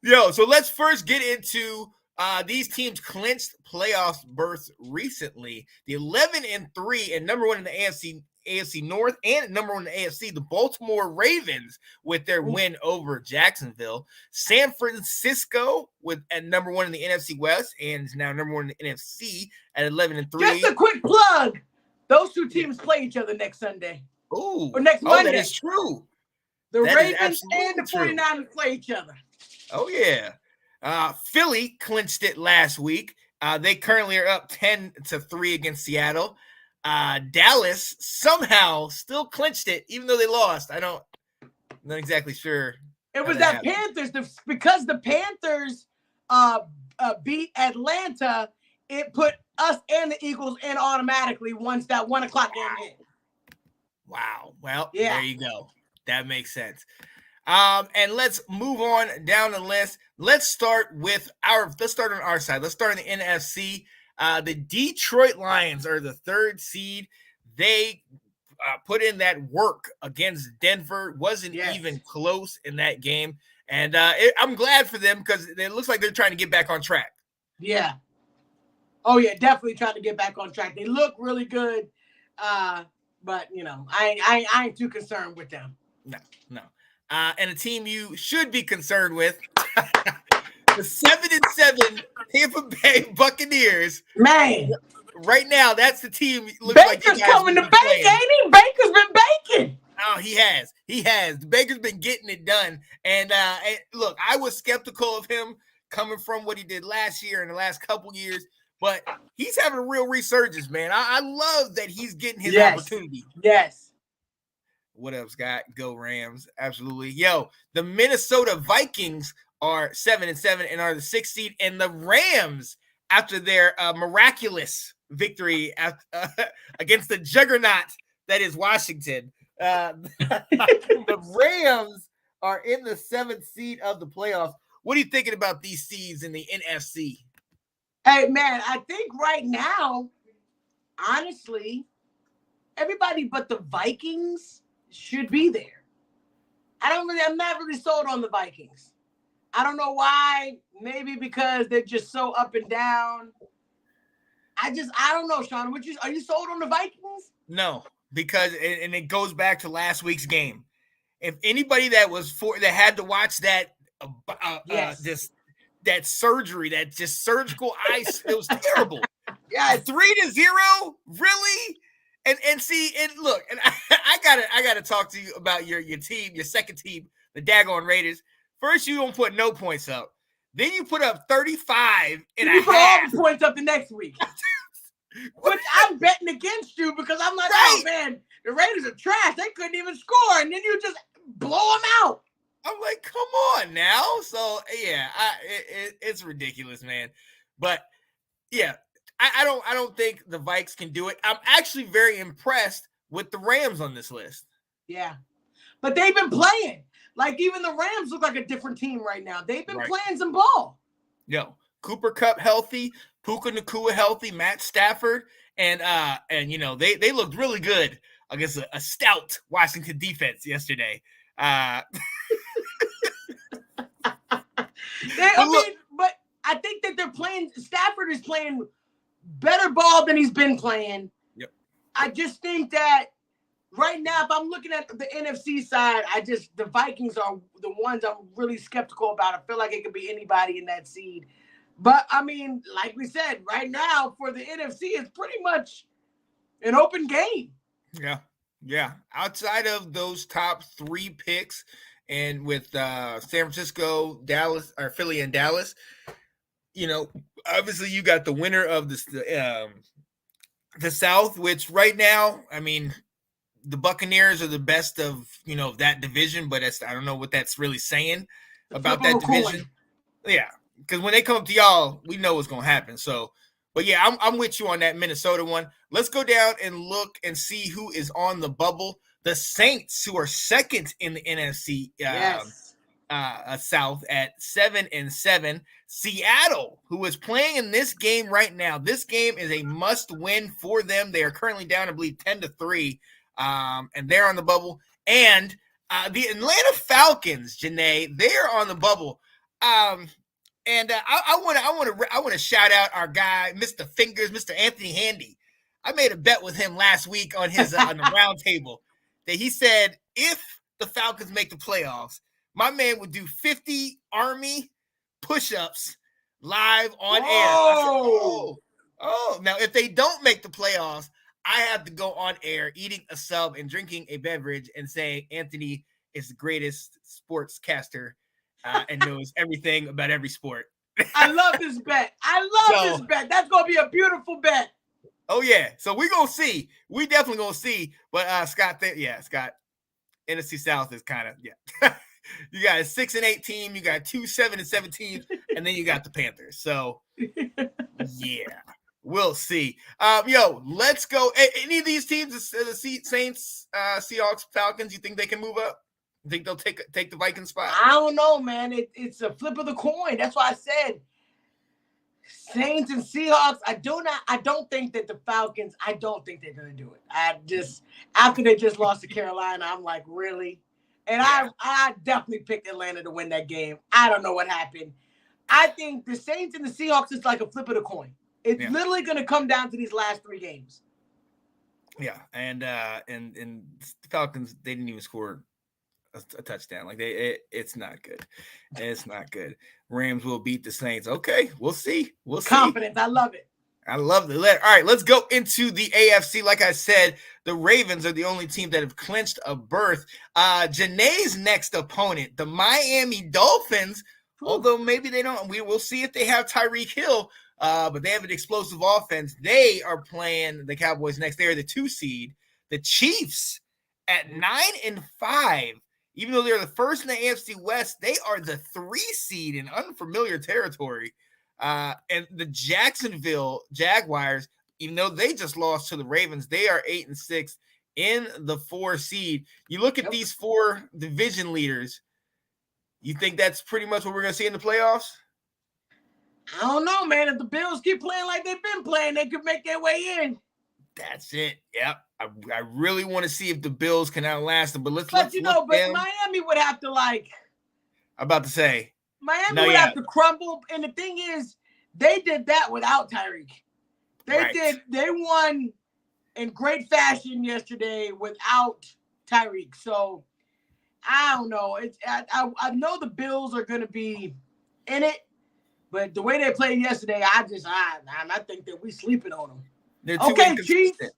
Yo, so let's first get into these teams clinched playoffs berths recently. The 11-3 and number one in the AFC North and number one in the AFC, the Baltimore Ravens with their win over Jacksonville. San Francisco at number one in the NFC West and is now number one in the NFC at 11-3. Just a quick plug. Those two teams play each other next Sunday. Ooh. Or next Monday. That is true. The that Ravens and the 49ers play each other. Oh, yeah. Philly clinched it last week. They currently are up 10-3 against Seattle. Dallas somehow still clinched it, even though they lost. I'm not exactly sure. It was that Panthers, because the Panthers beat Atlanta, it put us and the Eagles in automatically once that 1 o'clock game hit. Wow. Well, There you go. That makes sense. And let's move on down the list. Let's start on our side. Let's start in the NFC. The Detroit Lions are the third seed. They put in that work against Denver. Wasn't even close in that game. And I'm glad for them because it looks like they're trying to get back on track. Yeah. Oh, yeah, definitely trying to get back on track. They look really good. But, I ain't too concerned with them. No. And a team you should be concerned with, the 7-7 Tampa Bay Buccaneers. Man. Right now, that's the team. Baker's coming to bake, ain't he? Baker's been baking. Oh, he has. Baker's been getting it done. And look, I was skeptical of him coming from what he did last year and the last couple years, but he's having a real resurgence, man. I love that he's getting his opportunity. Yes. What up, Scott? Go Rams. Absolutely. Yo, the Minnesota Vikings are 7-7 and are the 6th seed. And the Rams, after their miraculous victory against the juggernaut that is Washington, the Rams are in the 7th seed of the playoffs. What are you thinking about these seeds in the NFC? Hey, man, I think right now, honestly, everybody but the Vikings should be there. I'm not really sold on the Vikings. I don't know why. Maybe because they're just so up and down. I don't know, Sean. Are you sold on the Vikings? No, because and it goes back to last week's game. If anybody that had to watch that that surgery, that just surgical ice, it was terrible. Yeah, 3-0, really? And see, and look, and I gotta talk to you about your team, your second team, the daggone Raiders. First, you don't put no points up. Then you put up 35 and you a put half. all the points up the next week. Which I'm betting against you because I'm like, oh man, the Raiders are trash. They couldn't even score, and then you just blow them out. I'm like, come on now. So yeah, it's ridiculous, man. But yeah. I don't think the Vikes can do it. I'm actually very impressed with the Rams on this list. Yeah. But they've been playing. Like, even the Rams look like a different team right now. They've been playing some ball. Yo, Cooper Kupp healthy, Puka Nacua healthy, Matt Stafford, and they looked really good against a stout Washington defense yesterday. But I think that Stafford is playing better ball than he's been playing. Yep. I just think that right now, if I'm looking at the NFC side, the Vikings are the ones I'm really skeptical about. I feel like it could be anybody in that seed. But, I mean, like we said, right now for the NFC, it's pretty much an open game. Yeah. Outside of those top 3 picks and with San Francisco, Dallas, or Philly and Dallas, obviously you got the winner of the South, which right now, I mean, the Buccaneers are the best of that division, but I don't know what that's really saying about that division. Yeah, because when they come up to y'all, we know what's gonna happen. So, but yeah, I'm with you on that Minnesota one. Let's go down and look and see who is on the bubble. The Saints, who are second in the NFC South at 7-7. Seattle, who is playing in this game right now. This game is a must-win for them. They are currently down, I believe, 10-3, and they're on the bubble. And the Atlanta Falcons, Janae, they're on the bubble. I want to shout out our guy, Mr. Fingers, Mr. Anthony Handy. I made a bet with him last week on his on the round table that he said if the Falcons make the playoffs, my man would do 50 Army push-ups live on air. I said, now if they don't make the playoffs, I have to go on air eating a sub and drinking a beverage and saying Anthony is the greatest sportscaster and knows everything about every sport. I love this bet. This bet. That's going to be a beautiful bet. Oh, yeah. So we're going to see. We definitely going to see. But Scott, Scott, NFC South is kind of, you got a 6-8 team. You got 2 7-7 teams. And then you got the Panthers. So, yeah, we'll see. Let's go. Any of these teams, the Saints, Seahawks, Falcons, you think they can move up? You think they'll take the Vikings spot? I don't know, man. It's a flip of the coin. That's why I said Saints and Seahawks. I don't think that the Falcons, I don't think they're going to do it. After they just lost to Carolina, I'm like, really? And I definitely picked Atlanta to win that game. I don't know what happened. I think the Saints and the Seahawks is like a flip of the coin. It's literally going to come down to these last 3 games. Yeah, and the Falcons, they didn't even score a touchdown. Like it's not good. It's not good. Rams will beat the Saints. Okay, we'll see. Confidence. I love it. I love it. All right, let's go into the AFC. Like I said, the Ravens are the only team that have clinched a berth. Janae's next opponent, the Miami Dolphins, although maybe they don't. We'll see if they have Tyreek Hill, but they have an explosive offense. They are playing the Cowboys next. They are the 2 seed. The Chiefs at 9-5. Even though they're the first in the AFC West, they are the 3 seed in unfamiliar territory. And the Jacksonville Jaguars, even though they just lost to the Ravens, they are 8-6 in the 4 seed. You look at these 4 division leaders, you think that's pretty much what we're going to see in the playoffs? I don't know, man. If the Bills keep playing like they've been playing, they could make their way in. That's it. Yep. I really want to see if the Bills can outlast them. But Miami would have to I'm about to say. Miami would have to crumble. And the thing is, they did that without Tyreek. They won in great fashion yesterday without Tyreek. So I don't know. I know the Bills are going to be in it, but the way they played yesterday, I think that we sleeping on them. They're too inconsistent.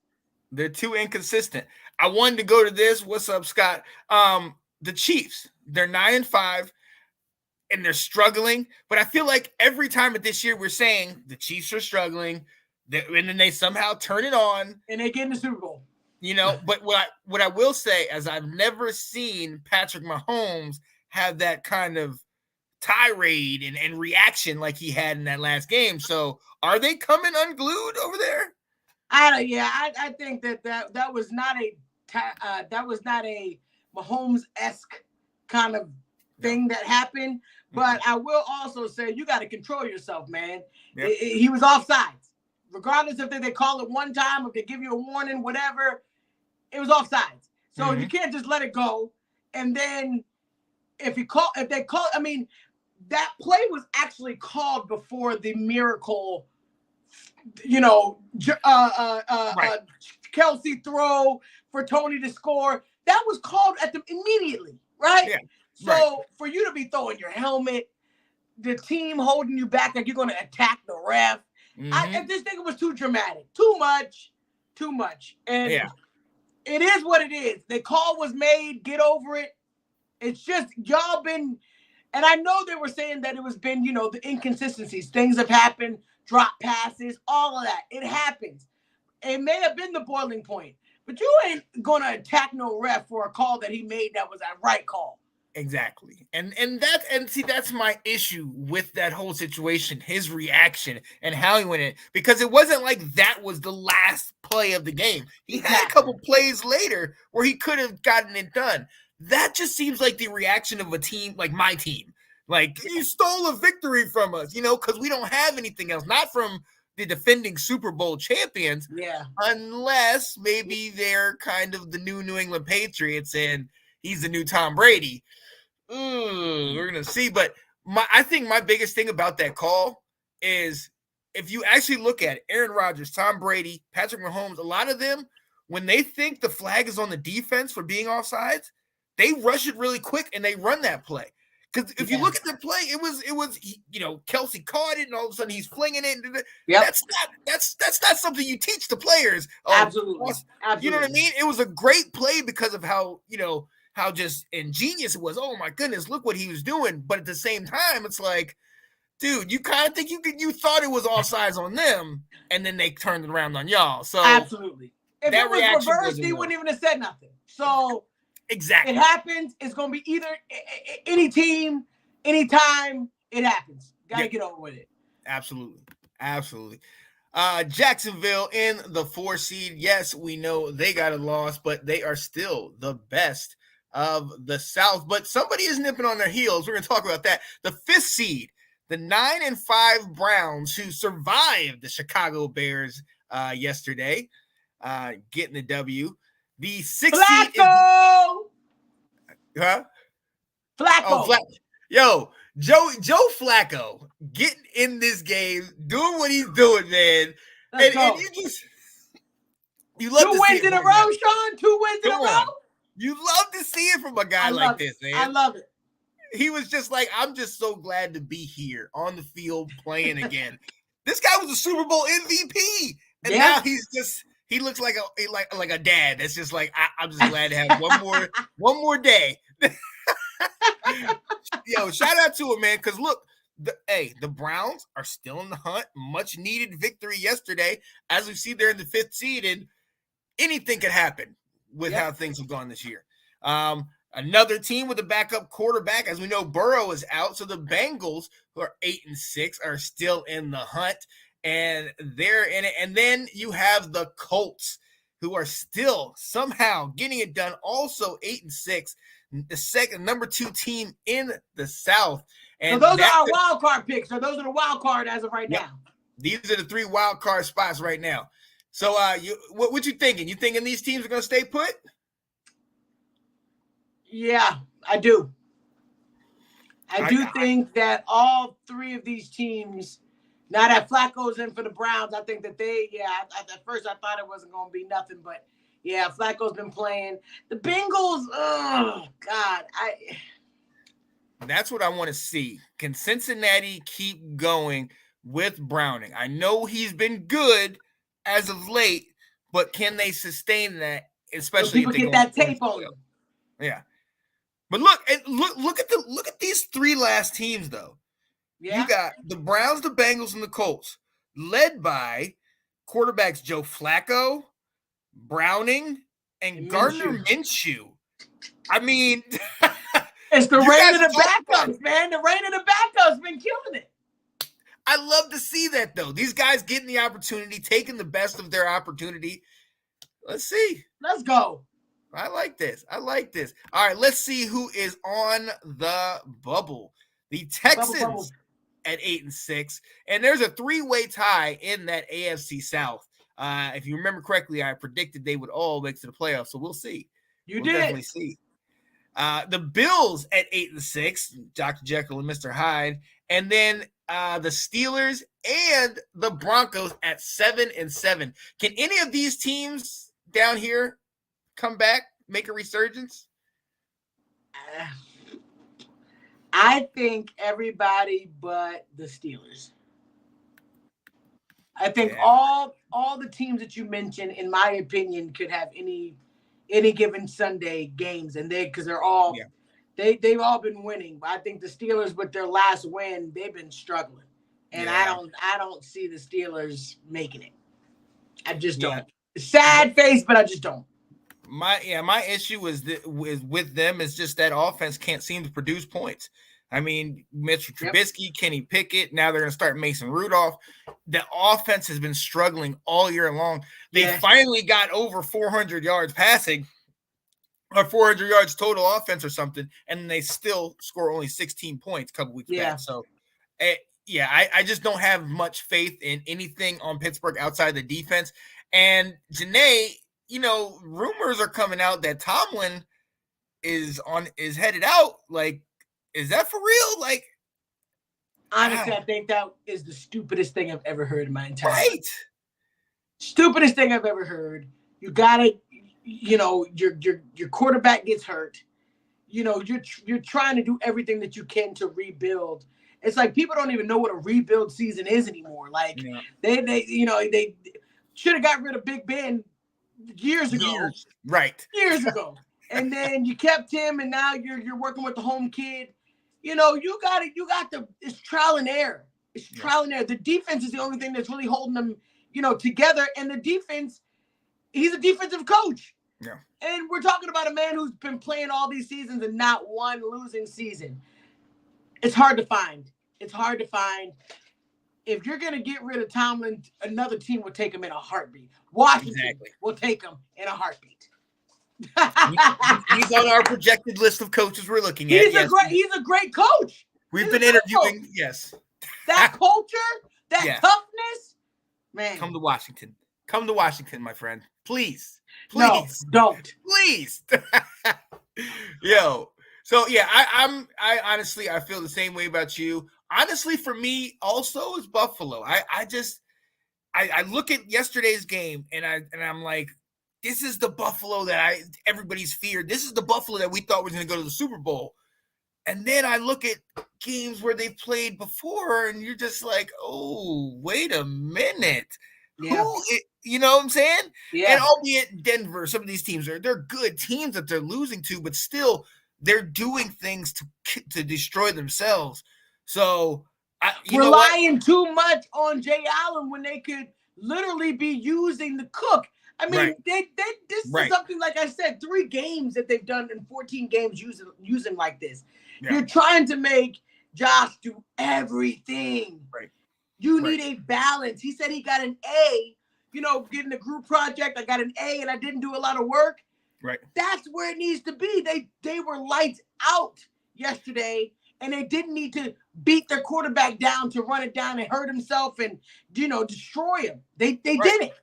They're too inconsistent. I wanted to go to this. What's up, Scott? The Chiefs, they're 9-5, and they're struggling. But I feel like every time of this year we're saying the Chiefs are struggling, and then they somehow turn it on. And they get in the Super Bowl. But what I will say is I've never seen Patrick Mahomes have that kind of tirade and reaction like he had in that last game. So are they coming unglued over there? I think that was not a Mahomes-esque kind of thing that happened. But I will also say you got to control yourself, man. Yep. He was offsides. Regardless if they call it one time, if they give you a warning, whatever, it was offsides. So you can't just let it go. And then that play was actually called before the miracle. Kelsey throw for Tony to score. That was called immediately, right? Yeah, so for you to be throwing your helmet, the team holding you back like you're going to attack the ref, I just think it was too dramatic, too much. And it is what it is. The call was made. Get over it. It's just y'all been And I know they were saying that it was been, the inconsistencies. Things have happened, drop passes, all of that. It happens. It may have been the boiling point, but you ain't going to attack no ref for a call that he made that was a right call. Exactly. And that's my issue with that whole situation, his reaction and how he went in, because it wasn't like that was the last play of the game. He had a couple plays later where he could have gotten it done. That just seems like the reaction of a team like my team. Like, you stole a victory from us, because we don't have anything else, not from the defending Super Bowl champions. Yeah. Unless maybe they're kind of the New England Patriots and he's the new Tom Brady. We're going to see. But I think my biggest thing about that call is if you actually look at it, Aaron Rodgers, Tom Brady, Patrick Mahomes, a lot of them, when they think the flag is on the defense for being offsides, they rush it really quick and they run that play. Because if you look at the play, it was Kelsey caught it and all of a sudden he's flinging it. Yep. That's not something you teach the players. Absolutely. You know what I mean? It was a great play because of how just ingenious it was. Oh my goodness, look what he was doing. But at the same time, it's like, dude, you kind of think you thought it was offsides on them, and then they turned it around on y'all. So absolutely. If that it was reaction reversed, he wouldn't even have said nothing. So exactly, it happens. It's going to be either any team, anytime. It happens. Got to get over with it. Absolutely. Jacksonville in the 4 seed. Yes, we know they got a loss, but they are still the best of the South. But somebody is nipping on their heels. We're going to talk about that. The 5th seed, the 9-5 Browns, who survived the Chicago Bears yesterday, getting the W. The 6th seed is Flacco. Yo, Joe Flacco getting in this game, doing what he's doing, man. And you love 2 to wins see it in a row, Sean. 2 wins in a row. You love to see it from a guy like this, man. I love it. He was just like, I'm just so glad to be here on the field playing again. This guy was a Super Bowl MVP, and now he looks like a dad. That's just like, I'm just glad to have one more day. Yo, shout out to him, man, because look, the Browns are still in the hunt. Much needed victory yesterday. As we see, they're in the 5th seed, and anything could happen with how things have gone this year. Another team with a backup quarterback, as we know, Burrow is out, so the Bengals, who are 8-6, are still in the hunt, and they're in it. And then you have the Colts, who are still somehow getting it done, also 8-6. The number 2 team in the South. And so those are our wild card picks. So those are the wild card as of right now. These are the 3 wild card spots right now. So what you thinking? You thinking these teams are going to stay put? Yeah, I do. I do think that all 3 of these teams, now that Flacco's in for the Browns, I think that at first I thought it wasn't going to be nothing, but yeah, Flacco's been playing. The Bengals, oh, God. That's what I want to see. Can Cincinnati keep going with Browning? I know he's been good as of late, but can they sustain that, especially so people if they get that tape on them? Yeah. But look at these 3 last teams, though. Yeah. You got the Browns, the Bengals, and the Colts, led by quarterbacks Joe Flacco, Browning, and Gardner Minshew. I mean, it's the reign of the backups, man. The reign of the backups been killing it. I love to see that, though. These guys getting the opportunity, taking the best of their opportunity. Let's see. Let's go. I like this. All right, let's see who is on the bubble. The Texans at 8-6, and there's a 3-way tie in that AFC South. If you remember correctly, I predicted they would all make to the playoffs, so we'll see. We'll definitely see. The Bills at 8-6, Dr. Jekyll and Mr. Hyde, and then the Steelers and the Broncos at 7-7. Can any of these teams down here come back, make a resurgence? I think everybody but the Steelers. I think all the teams that you mentioned, in my opinion, could have any given Sunday games, and because they're all They've all been winning, but I think the Steelers with their last win, they've been struggling. And I don't see the Steelers making it. I just don't. Sad face, but I just don't. My issue is with them is just that offense can't seem to produce points. I mean, Mitchell Trubisky, Kenny Pickett, now they're going to start Mason Rudolph. The offense has been struggling all year long. They finally got over 400 yards passing or 400 yards total offense or something, and they still score only 16 points a couple weeks back. So, I just don't have much faith in anything on Pittsburgh outside the defense. And Janae, rumors are coming out that Tomlin is headed out. Like, is that for real? Like, honestly, I think that is the stupidest thing I've ever heard in my entire life. Stupidest thing I've ever heard. You gotta, your quarterback gets hurt. You're trying to do everything that you can to rebuild. It's like people don't even know what a rebuild season is anymore. Like they should have got rid of Big Ben years ago. Years ago. And then you kept him, and now you're working with the home kid. You got it's trial and error. It's trial and error. The defense is the only thing that's really holding them, together. And the defense, he's a defensive coach. Yeah. And we're talking about a man who's been playing all these seasons and not one losing season. It's hard to find. If you're going to get rid of Tomlin, another team will take him in a heartbeat. Washington will take him in a heartbeat. He's on our projected list of coaches we're looking at. He's a great coach. We've been interviewing. Coach. Yes. That culture, that toughness, man. Come to Washington. Come to Washington, my friend. Please. No, don't. Please. Yo. So I honestly I feel the same way about you. Honestly, for me, also is Buffalo. I look at yesterday's game and I'm like, this is the Buffalo that everybody's feared. This is the Buffalo that we thought was going to go to the Super Bowl. And then I look at games where they've played before, and you're just like, oh, wait a minute. Yeah. You know what I'm saying? Yeah. And albeit Denver, some of these teams they're good teams that they're losing to, but still they're doing things to destroy themselves. So relying too much on Jay Allen when they could literally be using the cook. I mean, this is something, like I said, 3 games that they've done in 14 games using like this. Yeah. You're trying to make Josh do everything. Right. You need a balance. He said he got an A, getting a group project. I got an A and I didn't do a lot of work. Right. That's where it needs to be. They were lights out yesterday, and they didn't need to beat their quarterback down to run it down and hurt himself and, destroy him. They did it.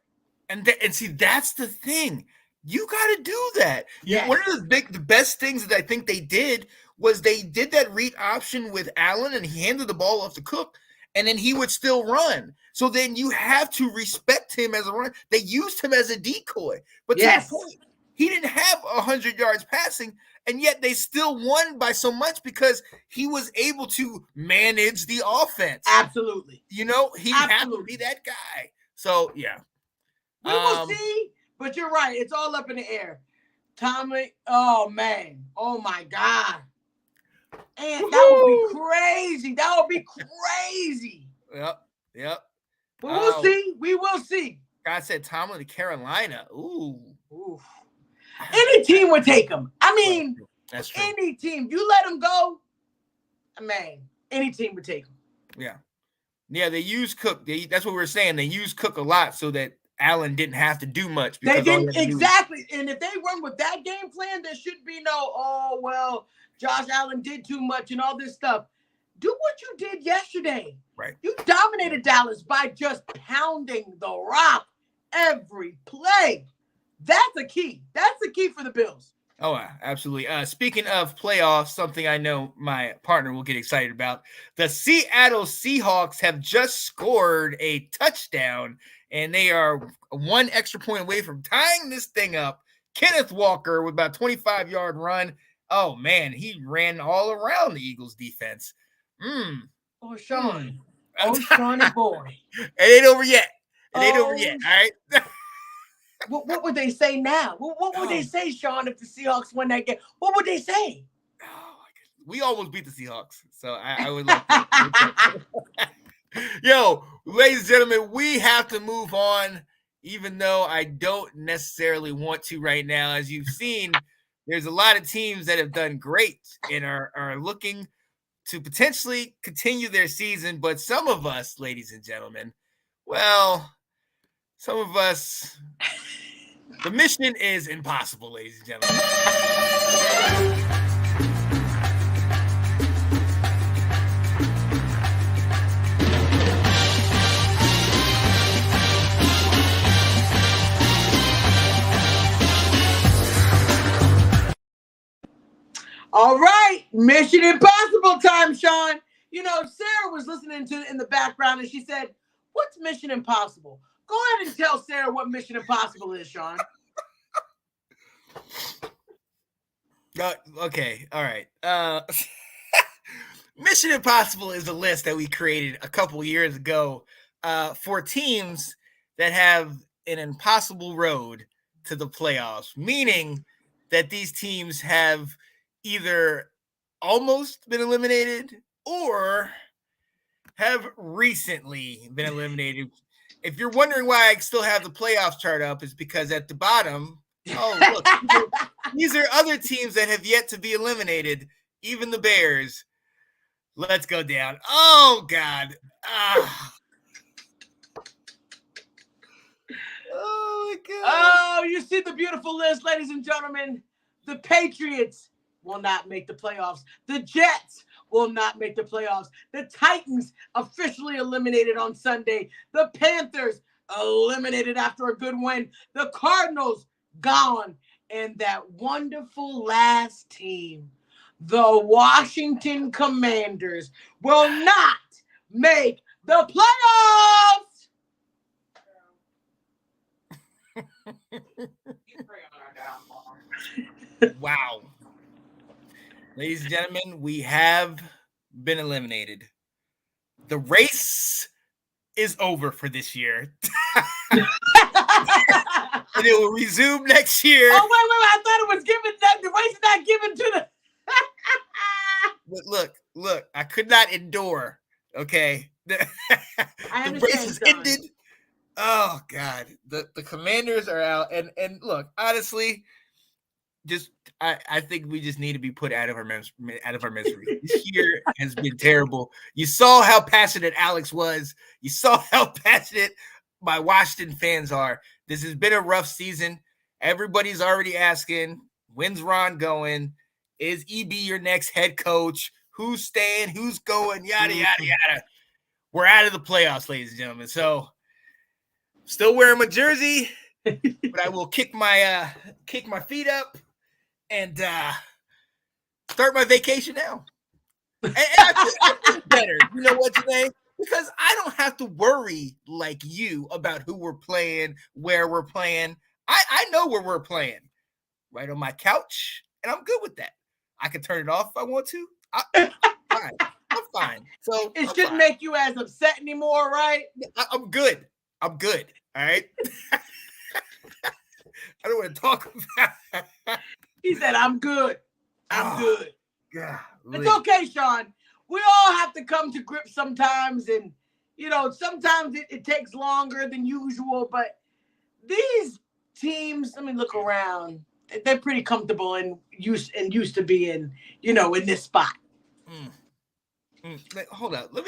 And see, that's the thing. You got to do that. Yes. One of the best things that I think they did was they did that read option with Allen, and he handed the ball off to Cook, and then he would still run. So then you have to respect him as a runner. They used him as a decoy. But to the point, he didn't have 100 yards passing, and yet they still won by so much because he was able to manage the offense. Absolutely. He had to be that guy. So, yeah. We will see, but you're right. It's all up in the air. Tomlin, oh, man. Oh, my God. And that would be crazy. That would be crazy. Yep. But we'll see. We will see. God said Tomlin to Carolina. Ooh. Any team would take him. I mean, that's true. Any team. You let him go, man, any team would take him. Yeah. Yeah, they use Cook. That's what we were saying. They use Cook a lot so that Allen didn't have to do much. They didn't exactly. And if they run with that game plan, there should be no, Josh Allen did too much and all this stuff. Do what you did yesterday. Right. You dominated Dallas by just pounding the rock every play. That's the key. That's the key for the Bills. Oh, absolutely. Speaking of playoffs, something I know my partner will get excited about. The Seattle Seahawks have just scored a touchdown, and they are 1 extra point away from tying this thing up. Kenneth Walker with about a 25-yard run. Oh, man, he ran all around the Eagles' defense. Oh, Sean. Oh, Shawnee boy. It ain't over yet. All right? What would they say now? What would they say, Sean, if the Seahawks win that game? What would they say? Oh, we almost beat the Seahawks. So I would like to. Yo, ladies and gentlemen, we have to move on, even though I don't necessarily want to right now. As you've seen, there's a lot of teams that have done great and are looking to potentially continue their season. But some of us, ladies and gentlemen, well, some of us, the mission is impossible, ladies and gentlemen. All right, Mission Impossible time, Sean. You know, Sarah was listening to it in the background and she said, "What's Mission Impossible?" Go ahead and tell Sarah what Mission Impossible is, Sean. Okay, all right. Mission Impossible is a list that we created a couple years ago for teams that have an impossible road to the playoffs, meaning that these teams have either almost been eliminated or have recently been eliminated. If you're wondering why I still have the playoffs chart up, it's because at the bottom, look, these are other teams that have yet to be eliminated, even the Bears. Let's go down. Oh, God. Oh, my God. Oh, you see the beautiful list, ladies and gentlemen. The Patriots will not make the playoffs. The Jets will not make the playoffs. The Titans officially eliminated on Sunday. The Panthers eliminated after a good win. The Cardinals gone. And that wonderful last team, the Washington Commanders, will not make the playoffs. Wow. Ladies and gentlemen, we have been eliminated. The race is over for this year. And it will resume next year. Oh, wait. I thought it was given that the race is not given to the But look, I could not endure. Okay. The race is ended. Oh God. The Commanders are out. And look, honestly, just I think we just need to be put out of our misery. This year has been terrible. You saw how passionate Alex was. You saw how passionate my Washington fans are. This has been a rough season. Everybody's already asking, when's Ron going? Is EB your next head coach? Who's staying? Who's going? Yada, yada, yada. We're out of the playoffs, ladies and gentlemen. So still wearing my jersey, but I will kick my feet up and start my vacation now. And I feel better. You know what, Janae? Because I don't have to worry like you about who we're playing, where we're playing. I know where we're playing. Right on my couch, and I'm good with that. I can turn it off if I want to. I'm fine. So it shouldn't make you as upset anymore, right? I'm good. All right. I don't want to talk about it. He said, I'm good. I'm good. God, it's okay, Sean. We all have to come to grips sometimes. And, you know, sometimes it takes longer than usual. But these teams, let me look around. They're pretty comfortable and used to being, you know, in this spot. Hold up. Let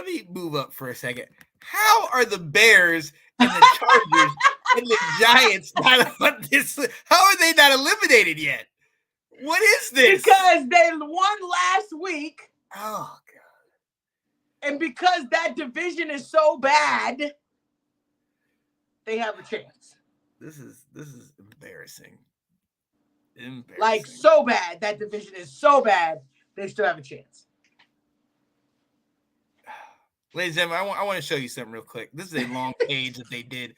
me move up for a second. How are the Bears and the Chargers and the Giants not on this? How are they not eliminated yet? What is this? Because they won last week. Oh God. And because that division is so bad, they have a chance. This is embarrassing. Like so bad. That division is so bad, they still have a chance. Ladies and gentlemen, I want to show you something real quick. This is a long page that they did.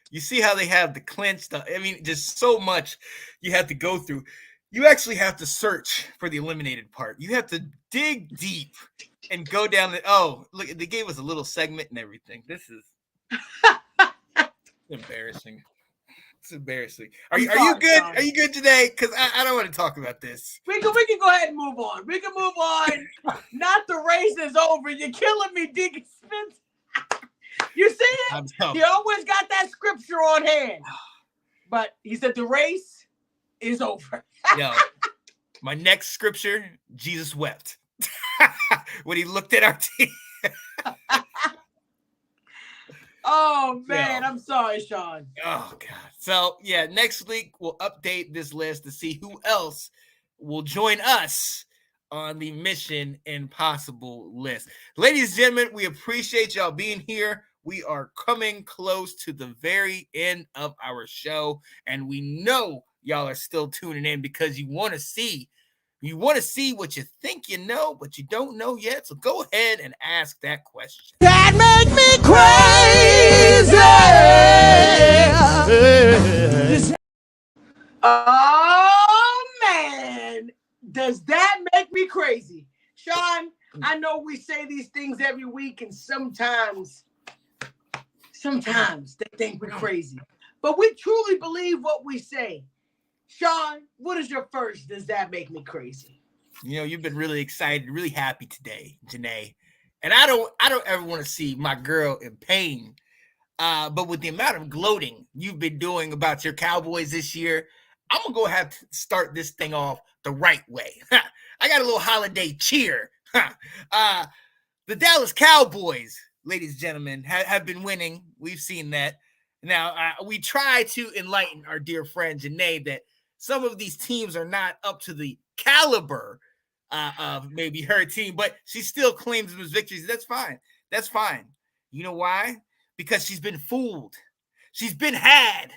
You see how they have the clinch stuff? I mean, just so much you have to go through. You actually have to search for the eliminated part. You have to dig deep and go down the. Oh, look, they gave us a little segment and everything. This is embarrassing. It's embarrassing. Are you sorry, good? Sean. Are you good today? Because I don't want to talk about this. We can go ahead and move on. We can move on. Not the race is over. You're killing me, Deacon Smith. You see it? He always got that scripture on hand. But he said the race is over. Yo, my next scripture, Jesus wept when he looked at our team. Oh, man. I'm sorry, Sean. Oh, God. So, yeah, next week we'll update this list to see who else will join us on the Mission Impossible list. Ladies and gentlemen, we appreciate y'all being here. We are coming close to the very end of our show, and we know y'all are still tuning in because you want to see what you think you know, but you don't know yet. So go ahead and ask that question. That make me crazy. Oh, man. Does that make me crazy? Sean, I know we say these things every week, and sometimes they think we're crazy. But we truly believe what we say. Sean, what is your first? Does that make me crazy? You know, you've been really excited, really happy today, Janae. And I don't ever want to see my girl in pain. But with the amount of gloating you've been doing about your Cowboys this year, I'm going to have to start this thing off the right way. I got a little holiday cheer. The Dallas Cowboys, ladies and gentlemen, have been winning. We've seen that. Now, we try to enlighten our dear friend Janae that some of these teams are not up to the caliber of maybe her team, but she still claims them as victories. That's fine. That's fine. You know why? Because she's been fooled. She's been had.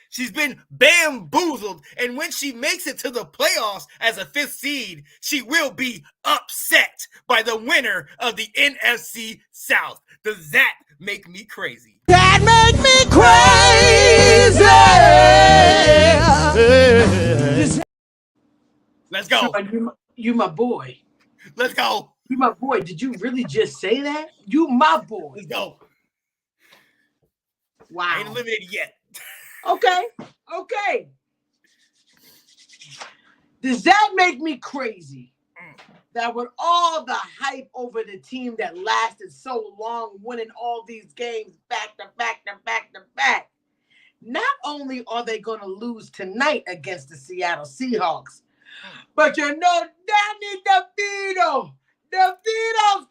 She's been bamboozled. And when she makes it to the playoffs as a 5th seed, she will be upset by the winner of the NFC South. Does that make me crazy? That make me crazy. Let's go. Sean, you my boy. Let's go. You my boy. Did you really just say that? You my boy. Let's go. Wow. I ain't eliminated yet. Okay. Does that make me crazy? That with all the hype over the team that lasted so long, winning all these games back to back to back to back, not only are they going to lose tonight against the Seattle Seahawks, but you know, Danny DeVito's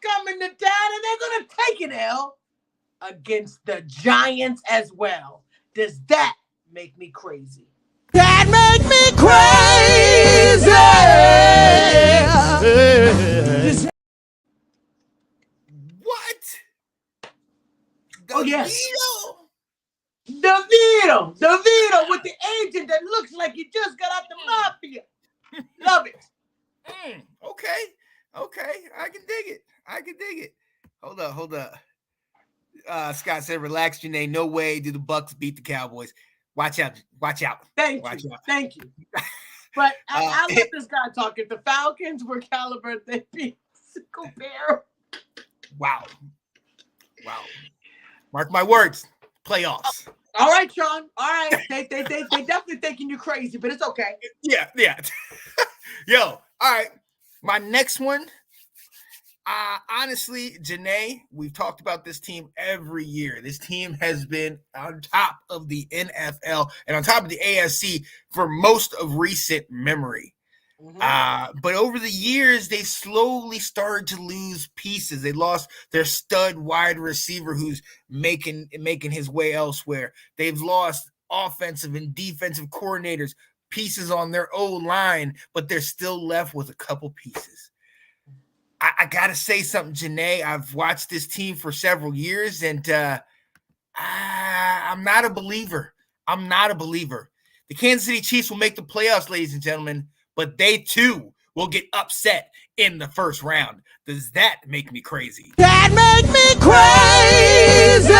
coming to town and they're going to take an L against the Giants as well. Does that make me crazy? That make me crazy. What? Oh, yes. DeVito with the agent that looks like he just got out the mafia. Love it. Okay. I can dig it. Hold up. Scott said, relax, Janae. No way do the Bucks beat the Cowboys. Watch out. Thank you. But I'll let this guy talk. If the Falcons were caliber, they'd be single bear. Wow. Mark my words. Playoffs. All right, Sean. All right. They definitely thinking you crazy, but it's okay. Yeah. Yo, all right. My next one. Honestly, Janae, we've talked about this team every year. This team has been on top of the NFL and on top of the AFC for most of recent memory. But over the years, they slowly started to lose pieces. They lost their stud wide receiver who's making his way elsewhere. They've lost offensive and defensive coordinators, pieces on their O-line, but they're still left with a couple pieces. I got to say something, Janae. I've watched this team for several years, and I'm not a believer. The Kansas City Chiefs will make the playoffs, ladies and gentlemen, but they, too, will get upset in the first round. Does that make me crazy? That make me crazy!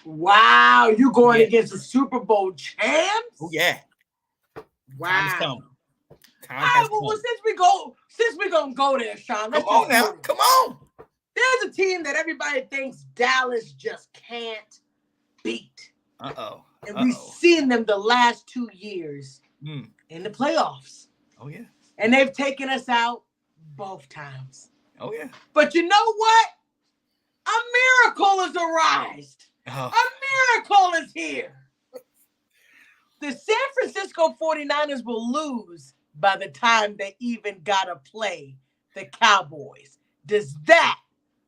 Wow, you going against the Super Bowl champs? Oh, yeah. Wow. Time has come. All right, well, since we're gonna go there, Sean, come on. There's a team that everybody thinks Dallas just can't beat. Uh-oh. And we've seen them the last 2 years in the playoffs. Oh, yeah. And they've taken us out both times. Oh, yeah. But you know what? A miracle has arisen. Oh. A miracle is here. The San Francisco 49ers will lose by the time they even got to play the Cowboys. Does that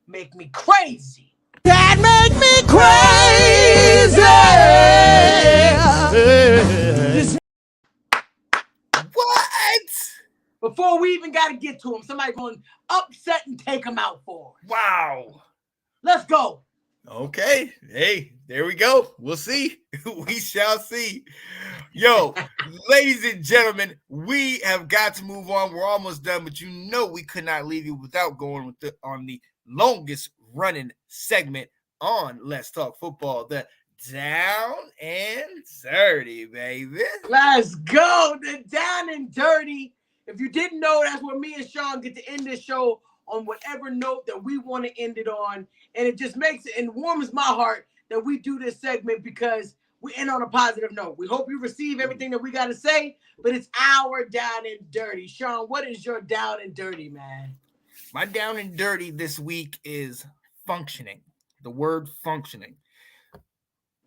make me crazy? That make me crazy! What? Before we even got to get to him, somebody going to upset and take him out for us. Wow. Let's go. Okay. Hey, there we go. We'll see. We shall see. Yo, ladies and gentlemen, we have got to move on. We're almost done, but you know we could not leave you without going with on the longest running segment on Let's Talk Football, the Down and Dirty, baby. Let's go. The Down and Dirty. If you didn't know, that's where me and Sean get to end this show on whatever note that we want to end it on. And it just makes it and warms my heart that we do this segment because we end on a positive note. We hope you receive everything that we got to say, but it's our Down and Dirty. Sean, what is your Down and Dirty, man? My Down and Dirty this week is functioning. The word functioning.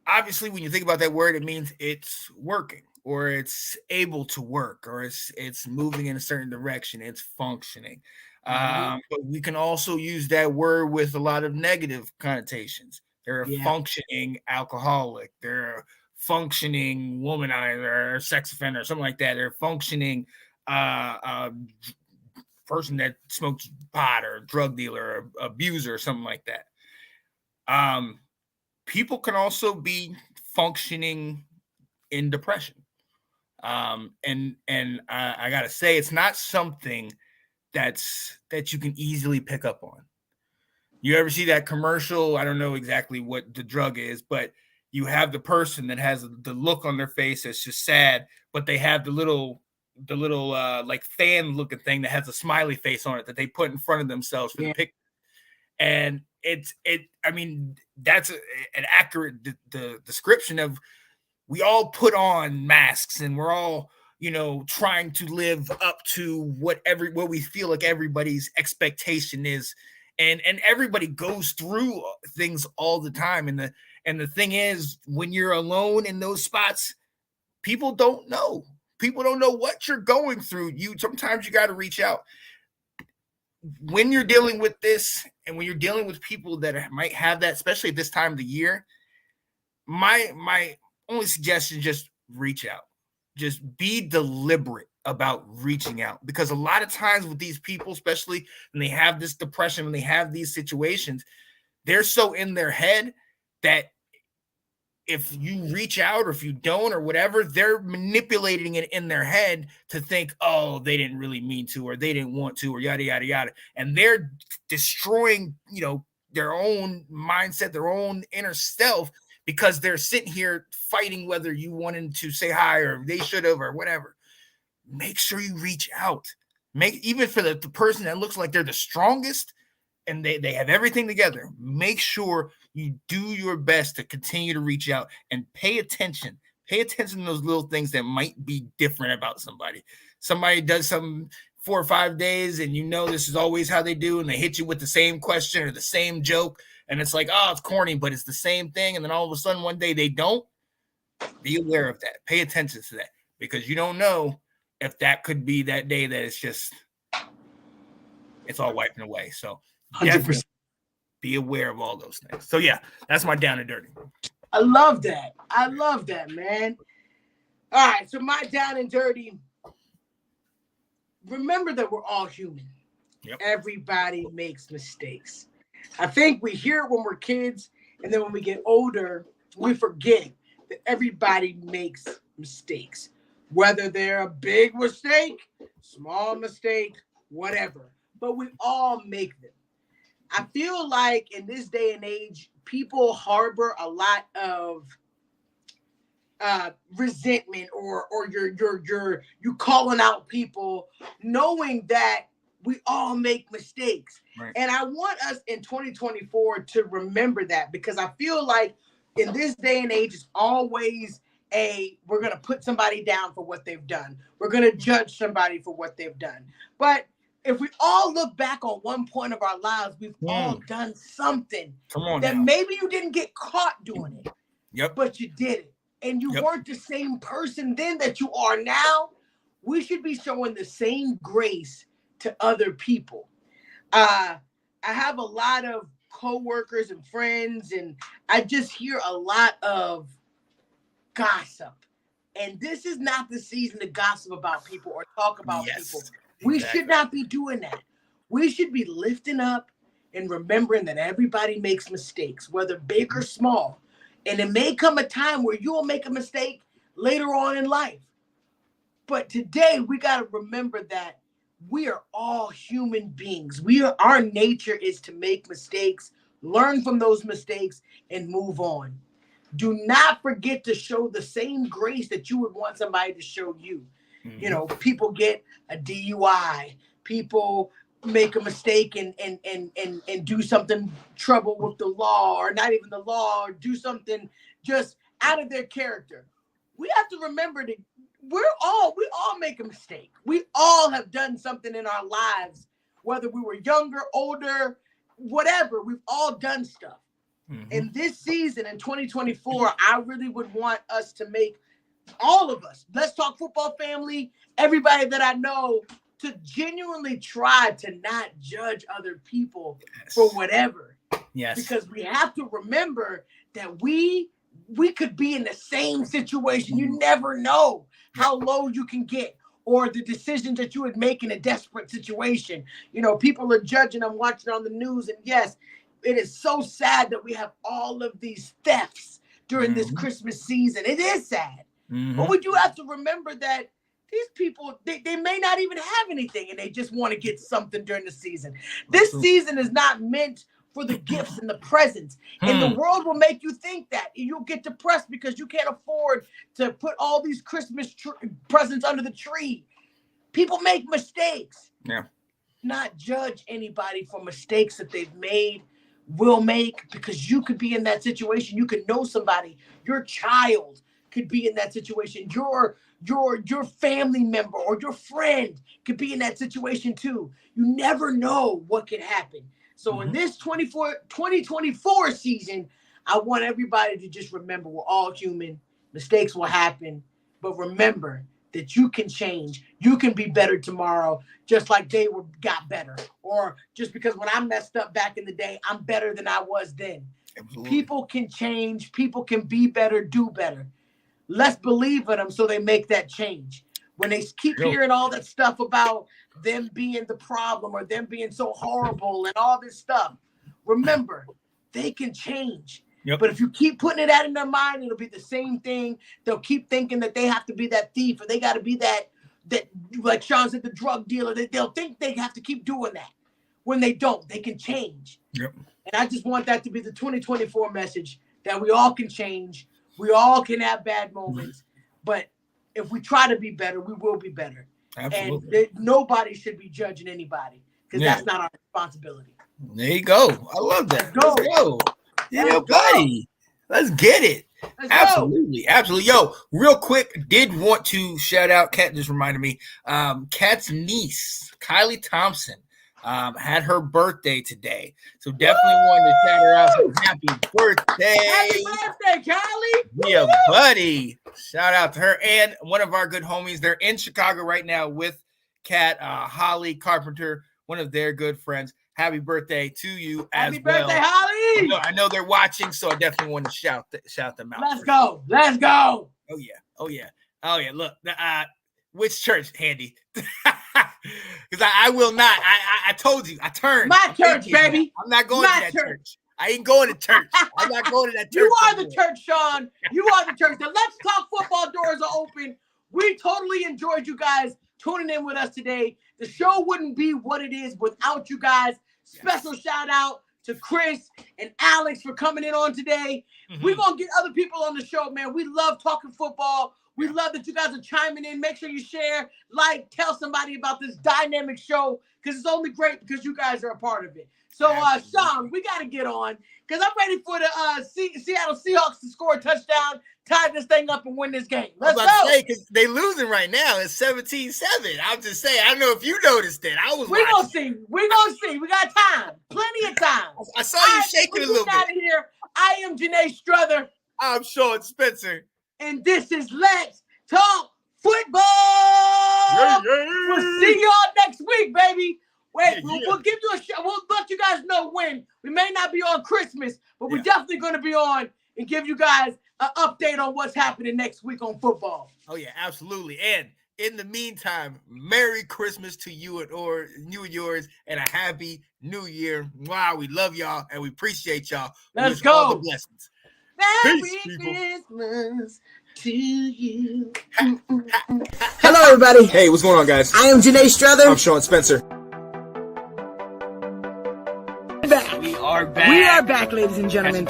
Obviously, when you think about that word, it means it's working or it's able to work or it's moving in a certain direction. It's functioning. But we can also use that word with a lot of negative connotations. They're a functioning alcoholic. They're a functioning womanizer or sex offender or something like that. They're a functioning person that smokes pot or drug dealer or abuser or something like that. People can also be functioning in depression. And I gotta say, it's not something that you can easily pick up on. You ever see that commercial? I don't know exactly what the drug is, but you have the person that has the look on their face that's just sad, but they have the little like fan looking thing that has a smiley face on it that they put in front of themselves for the picture. And I mean, that's an accurate the description of we all put on masks and we're all, trying to live up to what we feel like everybody's expectation is. And everybody goes through things all the time. And the thing is, when you're alone in those spots, people don't know. People don't know what you're going through. Sometimes you got to reach out. When you're dealing with this and when you're dealing with people that might have that, especially at this time of the year, my only suggestion is just reach out. Just be deliberate about reaching out, because a lot of times with these people, especially when they have this depression, when they have these situations, they're so in their head that if you reach out or if you don't or whatever, they're manipulating it in their head to think, oh, they didn't really mean to, or they didn't want to, or yada, yada, yada. And they're destroying, their own mindset, their own inner self, because they're sitting here fighting whether you wanted to say hi or they should have or whatever. Make sure you reach out. Even for the person that looks like they're the strongest and they have everything together, make sure you do your best to continue to reach out and pay attention. Pay attention to those little things that might be different about somebody. Somebody does something 4 or 5 days and this is always how they do, and they hit you with the same question or the same joke, and it's like, oh, it's corny, but it's the same thing. And then all of a sudden one day they don't. Be aware of that. Pay attention to that, because you don't know if that could be that day that it's all wiping away. So 100%. Be aware of all those things. So yeah, that's my Down and Dirty. I love that. I love that, man. All right, so my Down and Dirty. Remember that we're all human. Yep. Everybody makes mistakes. I think we hear it when we're kids, and then when we get older, we forget that everybody makes mistakes. Whether they're a big mistake, small mistake, whatever. But we all make them. I feel like in this day and age, people harbor a lot of resentment or you calling out people, knowing that we all make mistakes. Right. And I want us in 2024 to remember that, because I feel like in this day and age, it's always we're going to put somebody down for what they've done. We're going to judge somebody for what they've done. But if we all look back on one point of our lives, we've all done something that maybe you didn't get caught doing it. Yep. But you did it. And you weren't the same person then that you are now. We should be showing the same grace to other people. I have a lot of coworkers and friends, and I just hear a lot of gossip. And this is not the season to gossip about people or talk about people. We should not be doing that. We should be lifting up and remembering that everybody makes mistakes, whether big or small. And it may come a time where you will make a mistake later on in life. But today we got to remember that we are all human beings. Our nature is to make mistakes, learn from those mistakes, and move on. Do not forget to show the same grace that you would want somebody to show you. Mm-hmm. You know, people get a DUI. People make a mistake and do something trouble with the law, or not even the law, or do something just out of their character. We have to remember that we all make a mistake. We all have done something in our lives, whether we were younger, older, whatever. We've all done stuff. Mm-hmm. In this season, in 2024, I really would want us to make all of us, Let's Talk Football family, everybody that I know, to genuinely try to not judge other people for whatever. Yes. Because we have to remember that we could be in the same situation. You never know how low you can get, or the decisions that you would make in a desperate situation. You know, people are judging. I'm watching on the news, and yes, it is so sad that we have all of these thefts during this Christmas season. It is sad. But we do have to remember that these people, they may not even have anything, and they just want to get something during the season. This season is not meant for the gifts and the presents. And the world will make you think that. You'll get depressed because you can't afford to put all these Christmas presents under the tree. People make mistakes. Yeah. Not judge anybody for mistakes that they've made, will make, because you could be in that situation. You could know somebody. Your child could be in that situation. Your family member or your friend could be in that situation too. You never know what could happen. So in this 2024 season, I want everybody to just remember we're all human. Mistakes will happen. But remember that you can change. You can be better tomorrow, just like they got better. Or just because when I messed up back in the day, I'm better than I was then. Absolutely. People can change. People can be better, do better. Let's believe in them so they make that change. When they keep hearing all that stuff about them being the problem or them being so horrible and all this stuff, remember, they can change. Yep. But if you keep putting it out in their mind, it'll be the same thing. They'll keep thinking that they have to be that thief, or they got to be that like Sean said, the drug dealer. They'll think they have to keep doing that. When they don't, they can change. Yep. And I just want that to be the 2024 message, that we all can change. We all can have bad moments, but if we try to be better, we will be better. Absolutely. And nobody should be judging anybody, because that's not our responsibility. There you go. I love that. Let's go. Yeah, buddy. Let's get it. Absolutely. Yo, real quick, did want to shout out, Kat just reminded me, Kat's niece, Kylie Thompson, had her birthday today. So definitely wanted to shout her out. So happy birthday. Happy birthday, Kylie. Yeah, buddy. Shout out to her and one of our good homies. They're in Chicago right now with Kat, Holly Carpenter, one of their good friends. Happy birthday to you as well. Happy birthday, Holly. I know they're watching, so I definitely want to shout them out. Let's go. Let's go. Oh, yeah. Look, which church, Handy? Because I will not. I told you. I turned. My church, baby. I'm not going to that church. I ain't going to church. I'm not going to that church. You are the church, Sean. You are the church. The Let's Talk Football doors are open. We totally enjoyed you guys tuning in with us today. The show wouldn't be what it is without you guys. Special shout out to Chris and Alex for coming in on today. We're going to get other people on the show, man. We love talking football. We love that you guys are chiming in. Make sure you share, like, tell somebody about this dynamic show because it's only great because you guys are a part of it. So, Sean, we got to get on because I'm ready for the Seattle Seahawks to score a touchdown, tie this thing up, and win this game. Let's go. I was about to say, because they losing right now. It's 17-7. I'm just saying. I don't know if you noticed it. We're going to see. We're going to see. We got time. Plenty of time. I saw you shaking a little bit. Out of here. I am Janae Struther. I'm Sean Spencer. And this is Let's Talk Football. Yeah. We'll see y'all next week, baby. Wait, we'll give you a show. We'll let you guys know when. We may not be on Christmas, but we're definitely going to be on and give you guys an update on what's happening next week on football. Oh, yeah, absolutely. And in the meantime, Merry Christmas to you and yours, and a Happy New Year. Wow, we love y'all, and we appreciate y'all. Let's go. All the blessings. Merry Peace, Christmas to you. Hello, everybody. Hey, what's going on, guys? I am Janae Struther. I'm Sean Spencer. We are back. We are back, ladies and gentlemen.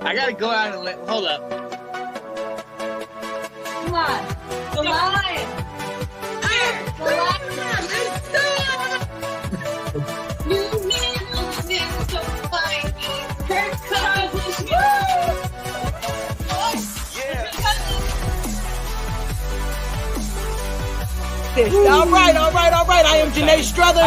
I gotta go out and hold up. Come on. The lion. The lion. New man looking so fine. Kirk Cousins. All right. I am Janae Struther.